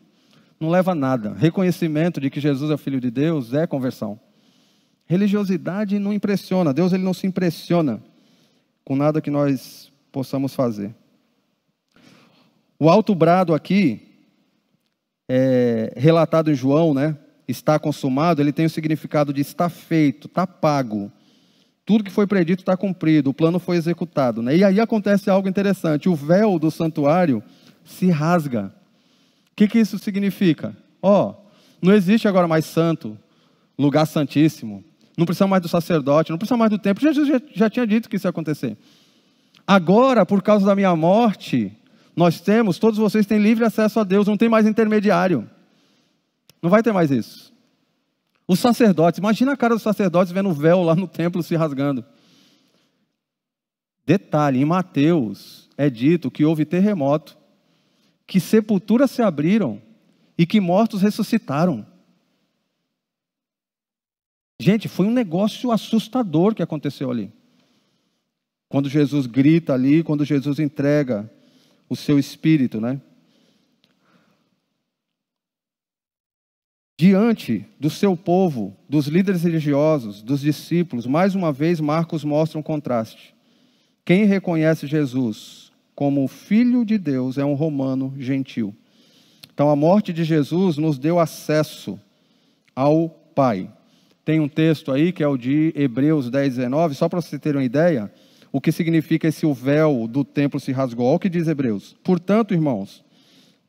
não leva a nada. Reconhecimento de que Jesus é o Filho de Deus é conversão. Religiosidade não impressiona. Deus, ele não se impressiona com nada que nós possamos fazer. O alto brado aqui, relatado em João, né? Está consumado, ele tem o significado de está feito, está pago. Tudo que foi predito está cumprido, o plano foi executado, né? E aí acontece algo interessante: o véu do santuário se rasga. O que isso significa? Não existe agora mais santo, lugar santíssimo. não precisa mais do sacerdote, não precisa mais do templo. Jesus já tinha dito que isso ia acontecer. Agora, por causa da minha morte, todos vocês têm livre acesso a Deus, não tem mais intermediário. Não vai ter mais isso. Os sacerdotes, imagina a cara dos sacerdotes vendo o véu lá no templo se rasgando. Detalhe, em Mateus é dito que houve terremoto, que sepulturas se abriram e que mortos ressuscitaram. Gente, foi um negócio assustador que aconteceu ali. Quando Jesus grita ali, quando Jesus entrega o seu espírito, né? Diante do seu povo, dos líderes religiosos, dos discípulos, mais uma vez Marcos mostra um contraste. Quem reconhece Jesus como o Filho de Deus é um romano gentil. Então a morte de Jesus nos deu acesso ao Pai. Tem um texto aí que é o de Hebreus 10, 19, só para vocês terem uma ideia, o que significa esse o véu do templo se rasgou. Olha o que diz Hebreus. Portanto, irmãos,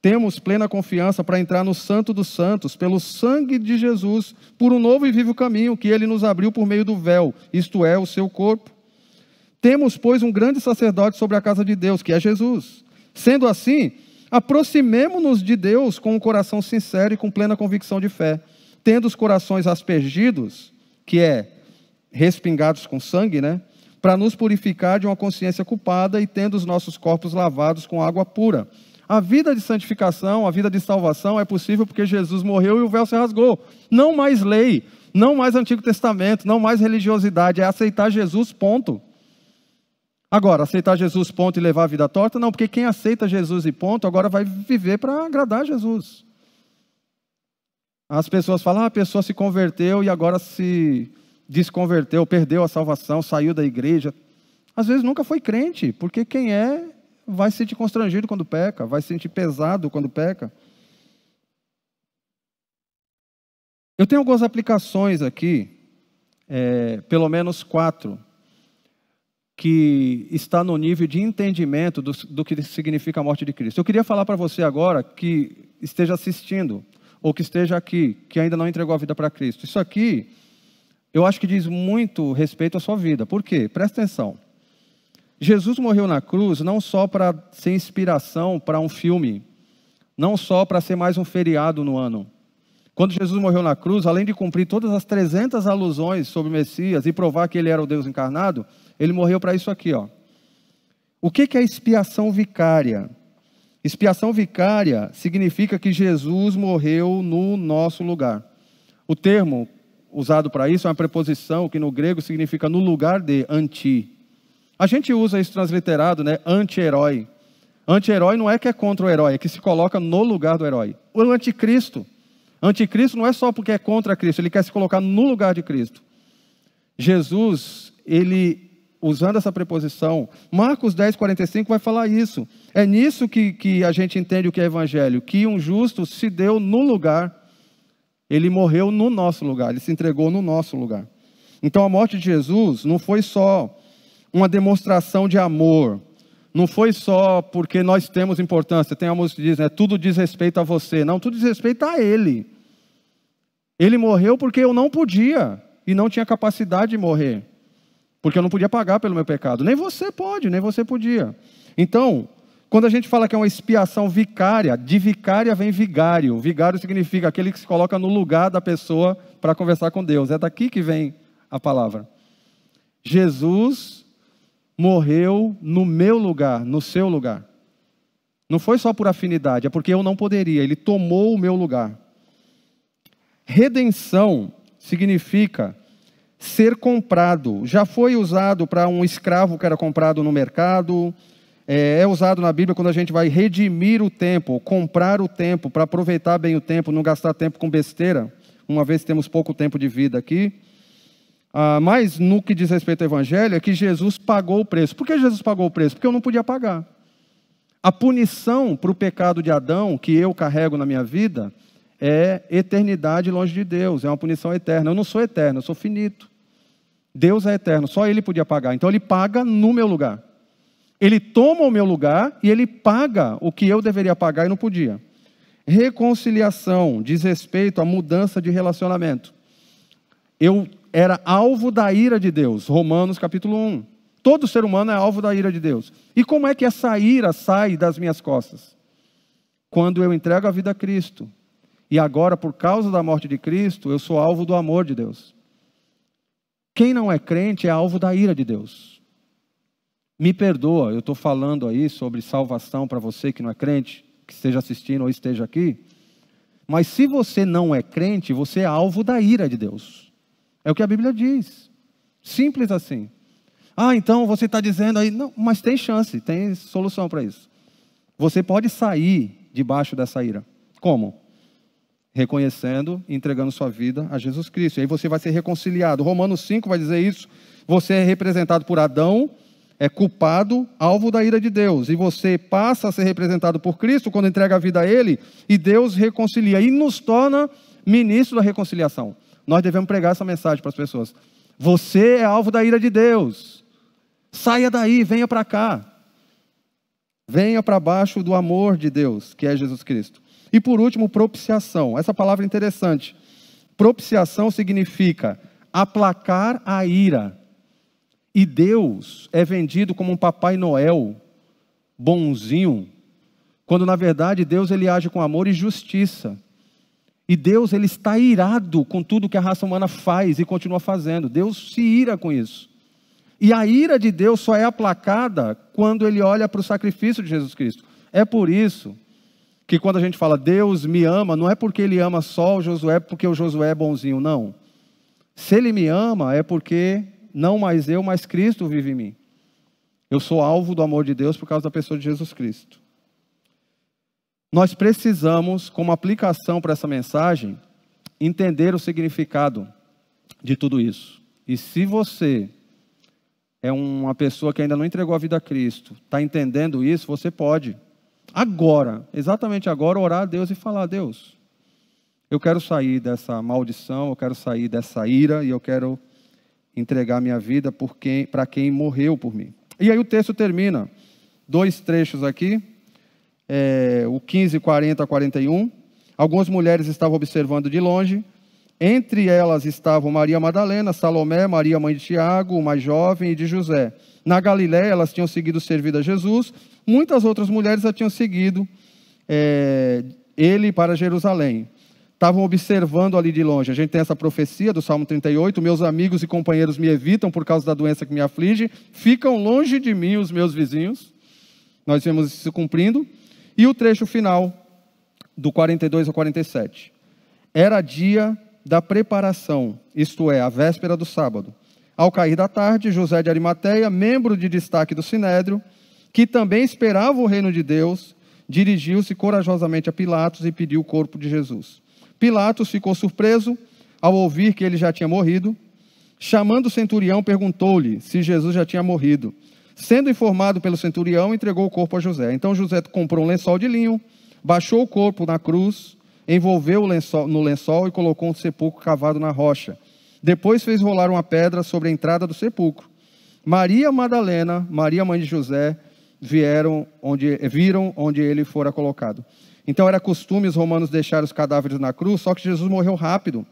temos plena confiança para entrar no Santo dos Santos, pelo sangue de Jesus, por um novo e vivo caminho que Ele nos abriu por meio do véu, isto é, o seu corpo. Temos, pois, um grande sacerdote sobre a casa de Deus, que é Jesus. Sendo assim, aproximemo-nos de Deus com um coração sincero e com plena convicção de fé, tendo os corações aspergidos, que é respingados com sangue, né? Para nos purificar de uma consciência culpada e tendo os nossos corpos lavados com água pura. A vida de santificação, a vida de salvação é possível porque Jesus morreu e o véu se rasgou. Não mais lei, não mais Antigo Testamento, não mais religiosidade, é aceitar Jesus, ponto. Agora, aceitar Jesus, ponto, e levar a vida torta? Não, porque quem aceita Jesus e ponto, agora vai viver para agradar Jesus. As pessoas falam, a pessoa se converteu e agora se desconverteu, perdeu a salvação, saiu da igreja. Às vezes nunca foi crente, porque quem é, vai se sentir constrangido quando peca, vai se sentir pesado quando peca. Eu tenho algumas aplicações aqui, pelo menos 4, que está no nível de entendimento do que significa a morte de Cristo. Eu queria falar para você agora que esteja assistindo, ou que esteja aqui, que ainda não entregou a vida para Cristo. Isso aqui, eu acho que diz muito respeito à sua vida. Por quê? Presta atenção. Jesus morreu na cruz não só para ser inspiração para um filme, não só para ser mais um feriado no ano. Quando Jesus morreu na cruz, além de cumprir todas as 300 alusões sobre o Messias e provar que ele era o Deus encarnado, ele morreu para isso aqui, ó. O que é expiação vicária? Expiação vicária significa que Jesus morreu no nosso lugar. O termo usado para isso é uma preposição que no grego significa no lugar de, anti. A gente usa isso transliterado, né? Anti-herói. Anti-herói não é que é contra o herói, é que se coloca no lugar do herói. O anticristo. Anticristo não é só porque é contra Cristo, ele quer se colocar no lugar de Cristo. Jesus, ele, usando essa preposição, Marcos 10, 45 vai falar isso. É nisso que a gente entende o que é evangelho, que um justo se deu no lugar, ele morreu no nosso lugar, ele se entregou no nosso lugar. Então a morte de Jesus não foi só uma demonstração de amor, não foi só porque nós temos importância. Tem uma música que diz, né, tudo diz respeito a você. Não, tudo diz respeito a Ele. Ele morreu porque eu não podia e não tinha capacidade de morrer. Porque eu não podia pagar pelo meu pecado. Nem você pode, nem você podia. Então, quando a gente fala que é uma expiação vicária, de vicária vem vigário. Vigário significa aquele que se coloca no lugar da pessoa para conversar com Deus. É daqui que vem a palavra. Jesus morreu no meu lugar, no seu lugar. Não foi só por afinidade, é porque eu não poderia. Ele tomou o meu lugar. Redenção significa ser comprado. Já foi usado para um escravo que era comprado no mercado. É usado na Bíblia quando a gente vai redimir o tempo, comprar o tempo, para aproveitar bem o tempo, não gastar tempo com besteira, uma vez que temos pouco tempo de vida aqui. Mas no que diz respeito ao Evangelho, é que Jesus pagou o preço. Por que Jesus pagou o preço? Porque eu não podia pagar. A punição para o pecado de Adão, que eu carrego na minha vida, é eternidade longe de Deus, é uma punição eterna. Eu não sou eterno, eu sou finito. Deus é eterno, só Ele podia pagar. Então Ele paga no meu lugar. Ele toma o meu lugar e Ele paga o que eu deveria pagar e não podia. Reconciliação diz respeito à mudança de relacionamento. Eu era alvo da ira de Deus. Romanos capítulo 1. Todo ser humano é alvo da ira de Deus. E como é que essa ira sai das minhas costas? Quando eu entrego a vida a Cristo. E agora, por causa da morte de Cristo, eu sou alvo do amor de Deus. Quem não é crente é alvo da ira de Deus. Me perdoa, eu estou falando aí sobre salvação para você que não é crente, que esteja assistindo ou esteja aqui. Mas se você não é crente, você é alvo da ira de Deus. É o que a Bíblia diz. Simples assim. Ah, então você está dizendo aí... Não, mas tem chance, tem solução para isso. Você pode sair debaixo dessa ira. Como? Reconhecendo e entregando sua vida a Jesus Cristo. E aí você vai ser reconciliado. Romanos 5 vai dizer isso. Você é representado por Adão, é culpado, alvo da ira de Deus. E você passa a ser representado por Cristo quando entrega a vida a Ele, e Deus reconcilia e nos torna ministro da reconciliação. Nós devemos pregar essa mensagem para as pessoas. Você é alvo da ira de Deus. Saia daí, venha para cá. Venha para baixo do amor de Deus, que é Jesus Cristo. E por último, propiciação. Essa palavra é interessante. Propiciação significa aplacar a ira. E Deus é vendido como um Papai Noel bonzinho, quando na verdade Deus ele age com amor e justiça. E Deus ele está irado com tudo que a raça humana faz e continua fazendo. Deus se ira com isso. E a ira de Deus só é aplacada quando ele olha para o sacrifício de Jesus Cristo. É por isso que quando a gente fala Deus me ama, não é porque ele ama só o Josué, porque o Josué é bonzinho, não. Se ele me ama, é porque não mais eu, mas Cristo vive em mim. Eu sou alvo do amor de Deus por causa da pessoa de Jesus Cristo. Nós precisamos, como aplicação para essa mensagem, entender o significado de tudo isso. E se você é uma pessoa que ainda não entregou a vida a Cristo, está entendendo isso, você pode, agora, exatamente agora, orar a Deus e falar: Deus, eu quero sair dessa maldição, eu quero sair dessa ira, e eu quero entregar minha vida para quem morreu por mim. E aí o texto termina, 2 trechos aqui, o 15, 40 a 41. Algumas mulheres estavam observando de longe. Entre elas estavam Maria Madalena, Salomé, Maria mãe de Tiago, o mais jovem, e de José. Na Galiléia elas tinham seguido servir a Jesus. Muitas outras mulheres a tinham seguido ele para Jerusalém. Estavam observando ali de longe. A gente tem essa profecia do Salmo 38. Meus amigos e companheiros me evitam por causa da doença que me aflige. Ficam longe de mim os meus vizinhos. Nós vemos isso se cumprindo. E o trecho final, do 42 ao 47. Era dia da preparação, isto é, a véspera do sábado. Ao cair da tarde, José de Arimateia, membro de destaque do Sinédrio, que também esperava o reino de Deus, dirigiu-se corajosamente a Pilatos e pediu o corpo de Jesus. Pilatos ficou surpreso ao ouvir que ele já tinha morrido. Chamando o centurião, perguntou-lhe se Jesus já tinha morrido. Sendo informado pelo centurião, entregou o corpo a José. Então José comprou um lençol de linho, baixou o corpo na cruz, envolveu no lençol e colocou um sepulcro cavado na rocha. Depois fez rolar uma pedra sobre a entrada do sepulcro. Maria Madalena, Maria mãe de José, viram onde ele fora colocado. Então era costume os romanos deixar os cadáveres na cruz, só que Jesus morreu rápido.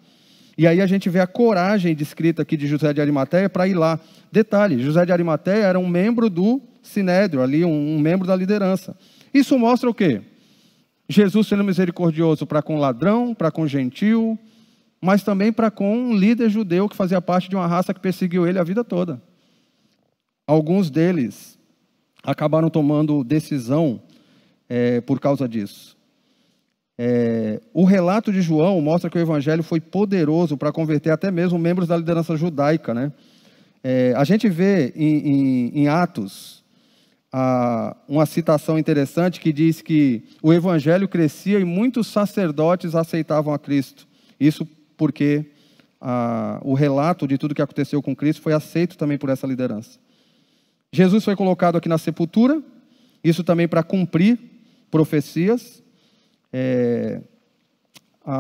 E aí a gente vê a coragem descrita aqui de José de Arimateia para ir lá. Detalhe, José de Arimateia era um membro do Sinédrio, ali um membro da liderança. Isso mostra o quê? Jesus sendo misericordioso para com ladrão, para com gentil, mas também para com um líder judeu que fazia parte de uma raça que perseguiu ele a vida toda. Alguns deles acabaram tomando decisão por causa disso. O relato de João mostra que o evangelho foi poderoso para converter até mesmo membros da liderança judaica, né? A gente vê em Atos uma citação interessante que diz que o evangelho crescia e muitos sacerdotes aceitavam a Cristo. Isso porque o relato de tudo que aconteceu com Cristo foi aceito também por essa liderança. Jesus foi colocado aqui na sepultura, isso também para cumprir profecias.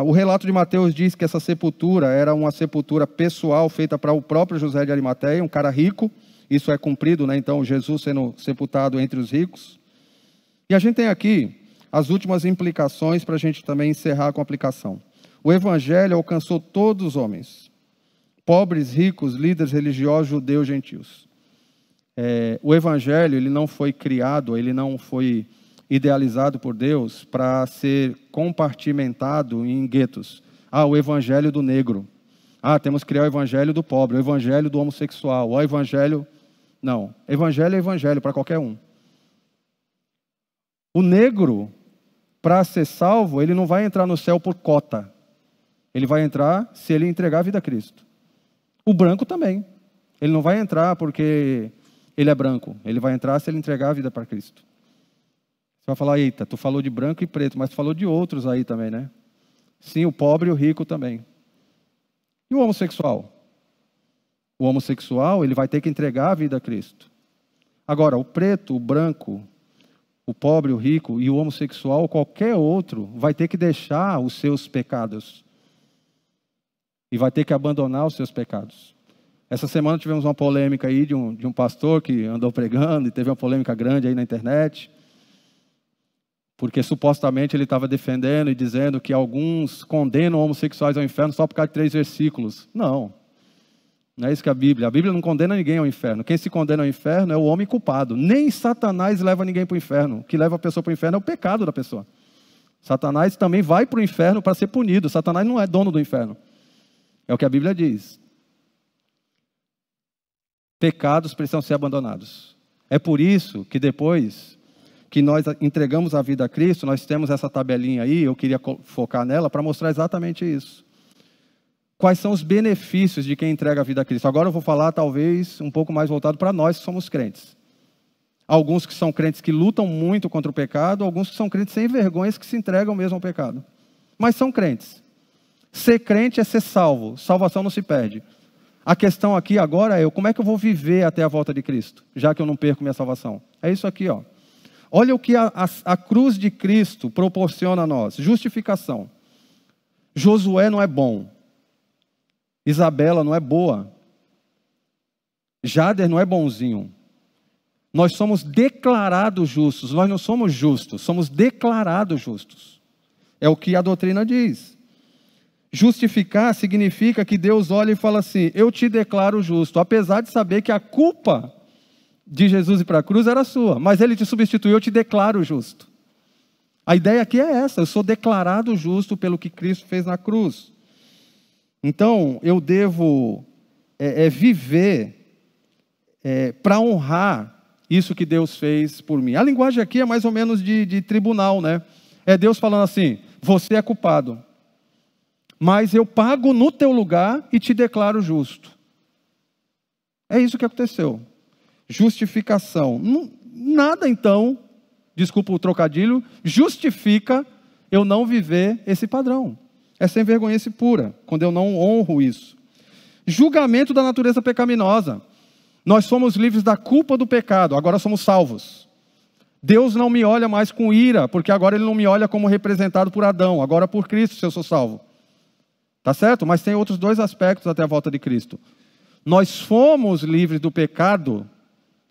O relato de Mateus diz que essa sepultura era uma sepultura pessoal feita para o próprio José de Arimateia, um cara rico. Isso é cumprido, né? Então Jesus sendo sepultado entre os ricos. E a gente tem aqui as últimas implicações para a gente também encerrar com a aplicação. O evangelho alcançou todos os homens. pobres, ricos, líderes religiosos, judeus, gentios. O evangelho, ele não foi criado, ele não foi idealizado por Deus para ser compartimentado em guetos. O evangelho do negro. Temos que criar o evangelho do pobre, o evangelho do homossexual, o evangelho... Não, evangelho é evangelho para qualquer um. O negro, para ser salvo, ele não vai entrar no céu por cota. Ele vai entrar se ele entregar a vida a Cristo. O branco também. Ele não vai entrar porque ele é branco. Ele vai entrar se ele entregar a vida para Cristo. Você vai falar, eita, tu falou de branco e preto, mas tu falou de outros aí também, né? Sim, o pobre e o rico também. E o homossexual? O homossexual, ele vai ter que entregar a vida a Cristo. Agora, o preto, o branco, o pobre, o rico e o homossexual, qualquer outro, vai ter que deixar os seus pecados. E vai ter que abandonar os seus pecados. Essa semana tivemos uma polêmica aí de um pastor que andou pregando e teve uma polêmica grande aí na internet. Porque supostamente ele estava defendendo e dizendo que alguns condenam homossexuais ao inferno só por causa de 3 versículos. Não é isso que a Bíblia não condena ninguém ao inferno. Quem se condena ao inferno é o homem culpado. Nem Satanás leva ninguém para o inferno. O que leva a pessoa para o inferno é o pecado da pessoa. Satanás também vai para o inferno para ser punido. Satanás não é dono do inferno. É o que a Bíblia diz. Pecados precisam ser abandonados. É por isso que depois que nós entregamos a vida a Cristo, nós temos essa tabelinha aí, eu queria focar nela para mostrar exatamente isso. Quais são os benefícios de quem entrega a vida a Cristo? Agora eu vou falar talvez um pouco mais voltado para nós que somos crentes. Alguns que são crentes que lutam muito contra o pecado, alguns que são crentes sem vergonhas que se entregam mesmo ao pecado. Mas são crentes. Ser crente é ser salvo, salvação não se perde. A questão aqui agora é, como é que eu vou viver até a volta de Cristo, já que eu não perco minha salvação? É isso aqui, ó. Olha o que a cruz de Cristo proporciona a nós. Justificação. Josué não é bom. Isabela não é boa. Jader não é bonzinho. Nós somos declarados justos. Nós não somos justos, somos declarados justos. É o que a doutrina diz. Justificar significa que Deus olha e fala assim, eu te declaro justo, apesar de saber que a culpa de Jesus ir para a cruz era sua, mas ele te substituiu, eu te declaro justo. A ideia aqui é essa, eu sou declarado justo pelo que Cristo fez na cruz. Então, eu devo viver para honrar isso que Deus fez por mim. A linguagem aqui é mais ou menos de tribunal, né? É Deus falando assim, você é culpado, mas eu pago no teu lugar e te declaro justo. É isso que aconteceu. Justificação. Nada então, desculpa o trocadilho, justifica eu não viver esse padrão. É sem vergonhice pura, quando eu não honro isso. Julgamento da natureza pecaminosa. Nós somos livres da culpa do pecado, agora somos salvos. Deus não me olha mais com ira, porque agora Ele não me olha como representado por Adão, agora por Cristo, se eu sou salvo. Tá certo? Mas tem outros 2 aspectos até a volta de Cristo. Nós fomos livres do pecado,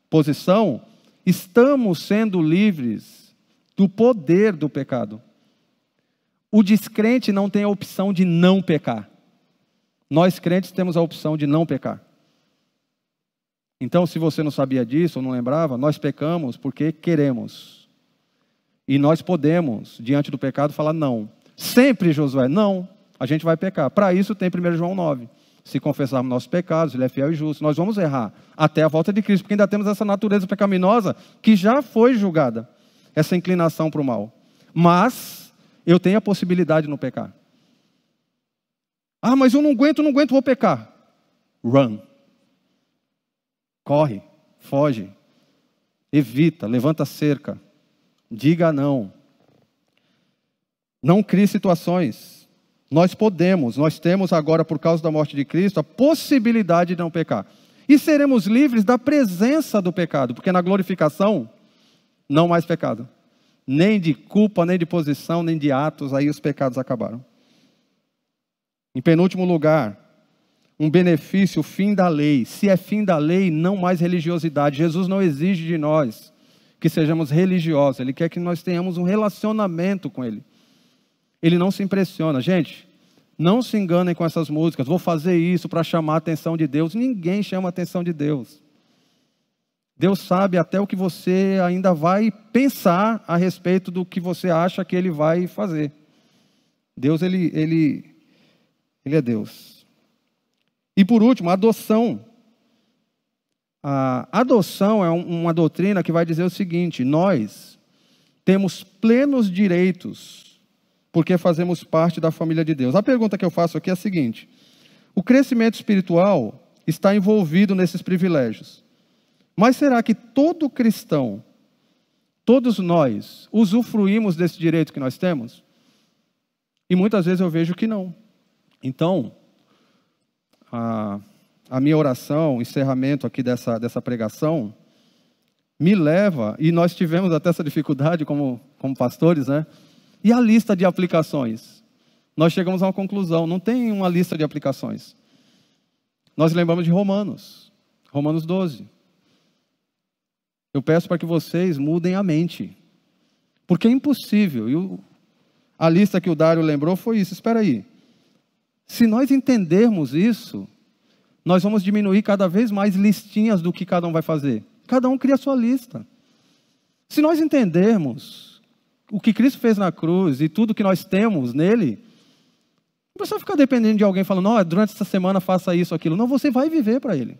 posição, estamos sendo livres do poder do pecado. O descrente não tem a opção de não pecar. Nós crentes temos a opção de não pecar. Então, se você não sabia disso ou não lembrava, nós pecamos porque queremos. E nós podemos, diante do pecado, falar não. Sempre, Josué, não, a gente vai pecar. Para isso tem 1 João 9. Se confessarmos nossos pecados, Ele é fiel e justo. Nós vamos errar até a volta de Cristo, porque ainda temos essa natureza pecaminosa que já foi julgada. Essa inclinação para o mal. Mas eu tenho a possibilidade de não pecar. Mas eu não aguento, vou pecar. Run. Corre, foge, evita, levanta a cerca, diga não. Não crie situações. Nós temos agora, por causa da morte de Cristo, a possibilidade de não pecar. E seremos livres da presença do pecado, porque na glorificação, não mais pecado. Nem de culpa, nem de posição, nem de atos, aí os pecados acabaram. Em penúltimo lugar, um benefício, o fim da lei. Se é fim da lei, não mais religiosidade. Jesus não exige de nós que sejamos religiosos. Ele quer que nós tenhamos um relacionamento com Ele. Ele não se impressiona. Gente, Não se enganem com essas músicas. Vou fazer isso para chamar a atenção de Deus. Ninguém chama a atenção de Deus. Deus sabe até o que você ainda vai pensar a respeito do que você acha que Ele vai fazer. Deus, Ele é Deus. E por último, a adoção. A adoção é uma doutrina que vai dizer o seguinte: nós temos plenos direitos porque fazemos parte da família de Deus. A pergunta que eu faço aqui é a seguinte: o crescimento espiritual está envolvido nesses privilégios. Mas será que todo cristão, todos nós, usufruímos desse direito que nós temos? E muitas vezes eu vejo que não. Então, a minha oração, encerramento aqui dessa pregação, me leva, e nós tivemos até essa dificuldade como pastores, né? E a lista de aplicações? Nós chegamos a uma conclusão, não tem uma lista de aplicações. Nós lembramos de Romanos 12. Eu peço para que vocês mudem a mente, porque é impossível. E a lista que o Dário lembrou foi isso. Espera aí, se nós entendermos isso, nós vamos diminuir cada vez mais listinhas do que cada um vai fazer. Cada um cria a sua lista. Se nós entendermos o que Cristo fez na cruz e tudo que nós temos nele, não precisa ficar dependendo de alguém falando, não, durante essa semana faça isso, aquilo. Não, você vai viver para ele.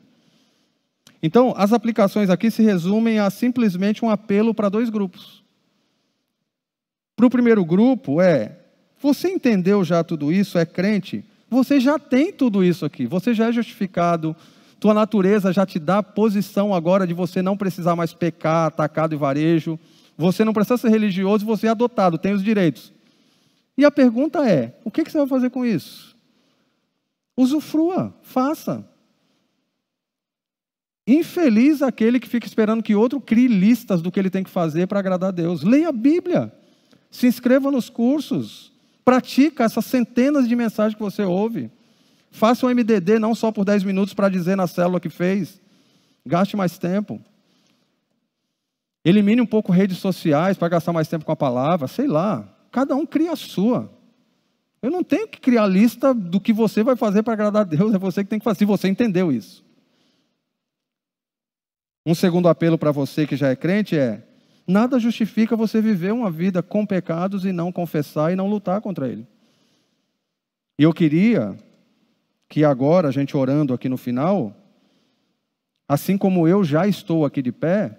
Então, as aplicações aqui se resumem a simplesmente um apelo para dois grupos. Para o primeiro grupo você entendeu já tudo isso, é crente, você já tem tudo isso aqui, você já é justificado, tua natureza já te dá posição agora de você não precisar mais pecar, atacado e varejo, você não precisa ser religioso, você é adotado, tem os direitos. E a pergunta é, o que você vai fazer com isso? Usufrua, faça. Infeliz aquele que fica esperando que outro crie listas do que ele tem que fazer para agradar a Deus. Leia a Bíblia, se inscreva nos cursos, pratica essas centenas de mensagens que você ouve. Faça um MDD não só por 10 minutos para dizer na célula que fez. Gaste mais tempo. Elimine um pouco redes sociais para gastar mais tempo com a palavra. Sei lá, cada um cria a sua. Eu não tenho que criar lista do que você vai fazer para agradar a Deus. É você que tem que fazer, se você entendeu isso. Um segundo apelo para você que já é crente nada justifica você viver uma vida com pecados e não confessar e não lutar contra ele. E eu queria que agora, a gente orando aqui no final, assim como eu já estou aqui de pé,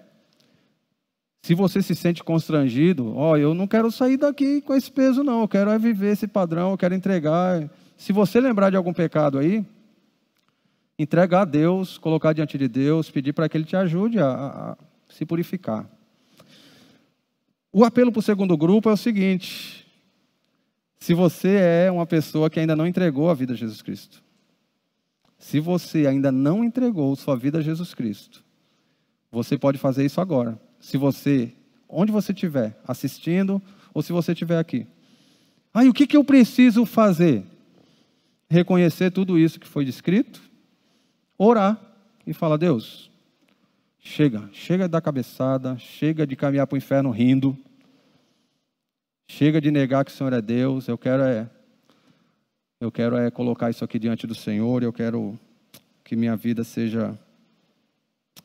se você se sente constrangido, eu não quero sair daqui com esse peso não, eu quero viver esse padrão, eu quero entregar. Se você lembrar de algum pecado aí, entregar a Deus, colocar diante de Deus, pedir para que Ele te ajude a se purificar. O apelo para o segundo grupo é o seguinte: se você é uma pessoa que ainda não entregou a vida a Jesus Cristo, se você ainda não entregou sua vida a Jesus Cristo, você pode fazer isso agora. Se você, onde você estiver, assistindo, ou se você estiver aqui. E o que eu preciso fazer? Reconhecer tudo isso que foi descrito, orar e falar, Deus, chega da cabeçada, chega de caminhar para o inferno rindo, chega de negar que o Senhor é Deus, eu quero colocar isso aqui diante do Senhor, eu quero que minha vida seja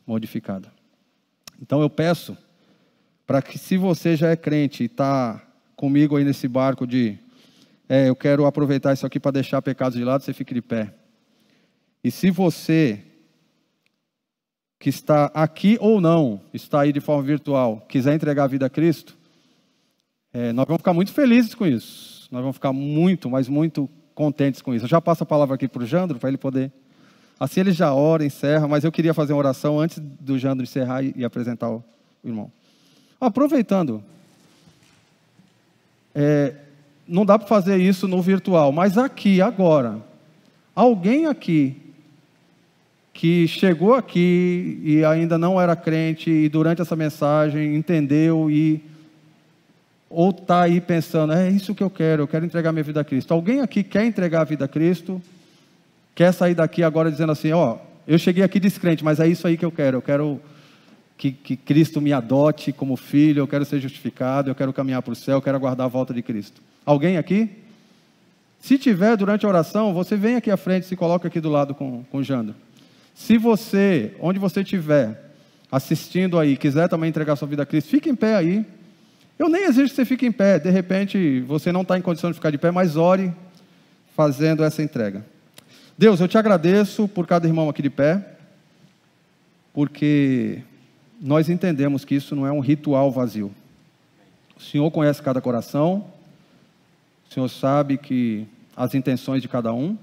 modificada. Então eu peço para que, se você já é crente e está comigo aí nesse barco eu quero aproveitar isso aqui para deixar pecados de lado, você fique de pé. E se você que está aqui ou não, está aí de forma virtual, quiser entregar a vida a Cristo, nós vamos ficar muito felizes com isso. Nós vamos ficar muito, mas muito contentes com isso. Eu já passo a palavra aqui para o Jandro, para ele poder... Assim ele já ora, encerra, mas eu queria fazer uma oração antes do Jandro encerrar e apresentar o irmão. Aproveitando, não dá para fazer isso no virtual, mas aqui, agora, alguém aqui que chegou aqui e ainda não era crente e durante essa mensagem entendeu ou está aí pensando, é isso que eu quero entregar minha vida a Cristo. Alguém aqui quer entregar a vida a Cristo? Quer sair daqui agora dizendo assim, eu cheguei aqui descrente, mas é isso aí que eu quero que Cristo me adote como filho, eu quero ser justificado, eu quero caminhar para o céu, eu quero aguardar a volta de Cristo. Alguém aqui? Se tiver durante a oração, você vem aqui à frente, se coloca aqui do lado com o Jandro. Se você, onde você estiver, assistindo aí, quiser também entregar sua vida a Cristo, fique em pé aí. Eu nem exijo que você fique em pé, de repente você não está em condição de ficar de pé, mas ore fazendo essa entrega. Deus, eu te agradeço por cada irmão aqui de pé, porque nós entendemos que isso não é um ritual vazio. O Senhor conhece cada coração, o Senhor sabe que as intenções de cada um.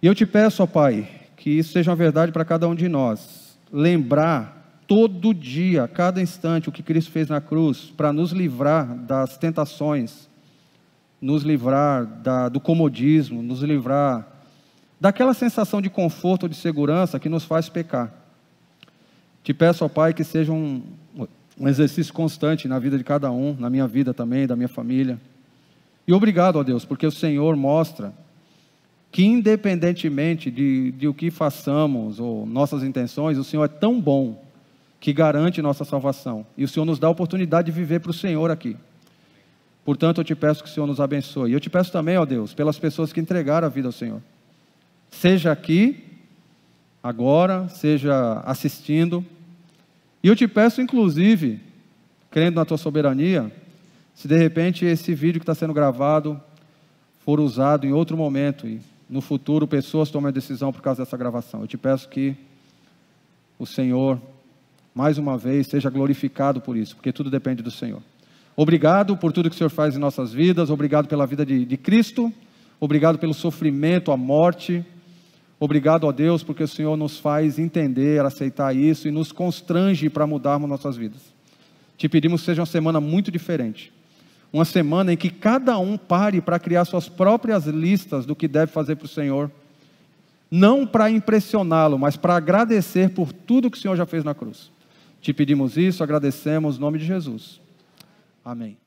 E eu te peço, ó Pai, que isso seja uma verdade para cada um de nós. Lembrar todo dia, cada instante, o que Cristo fez na cruz, para nos livrar das tentações, nos livrar do comodismo, nos livrar daquela sensação de conforto ou de segurança que nos faz pecar. Te peço, ó Pai, que seja um exercício constante na vida de cada um, na minha vida também, da minha família. E obrigado, ó Deus, porque o Senhor mostra que independentemente de o que façamos ou nossas intenções, o Senhor é tão bom que garante nossa salvação. E o Senhor nos dá a oportunidade de viver para o Senhor aqui. Portanto, eu te peço que o Senhor nos abençoe. E eu te peço também, ó Deus, pelas pessoas que entregaram a vida ao Senhor. Seja aqui, agora, seja assistindo. E eu te peço, inclusive, crendo na tua soberania, se de repente esse vídeo que está sendo gravado for usado em outro momento e no futuro pessoas tomem a decisão por causa dessa gravação, eu te peço que o Senhor, mais uma vez, seja glorificado por isso, porque tudo depende do Senhor. Obrigado por tudo que o Senhor faz em nossas vidas, obrigado pela vida de Cristo, obrigado pelo sofrimento, a morte, obrigado a Deus, porque o Senhor nos faz entender, aceitar isso e nos constrange para mudarmos nossas vidas. Te pedimos que seja uma semana muito diferente, uma semana em que cada um pare para criar suas próprias listas do que deve fazer para o Senhor, não para impressioná-lo, mas para agradecer por tudo que o Senhor já fez na cruz. Te pedimos isso, agradecemos, em nome de Jesus. Amém.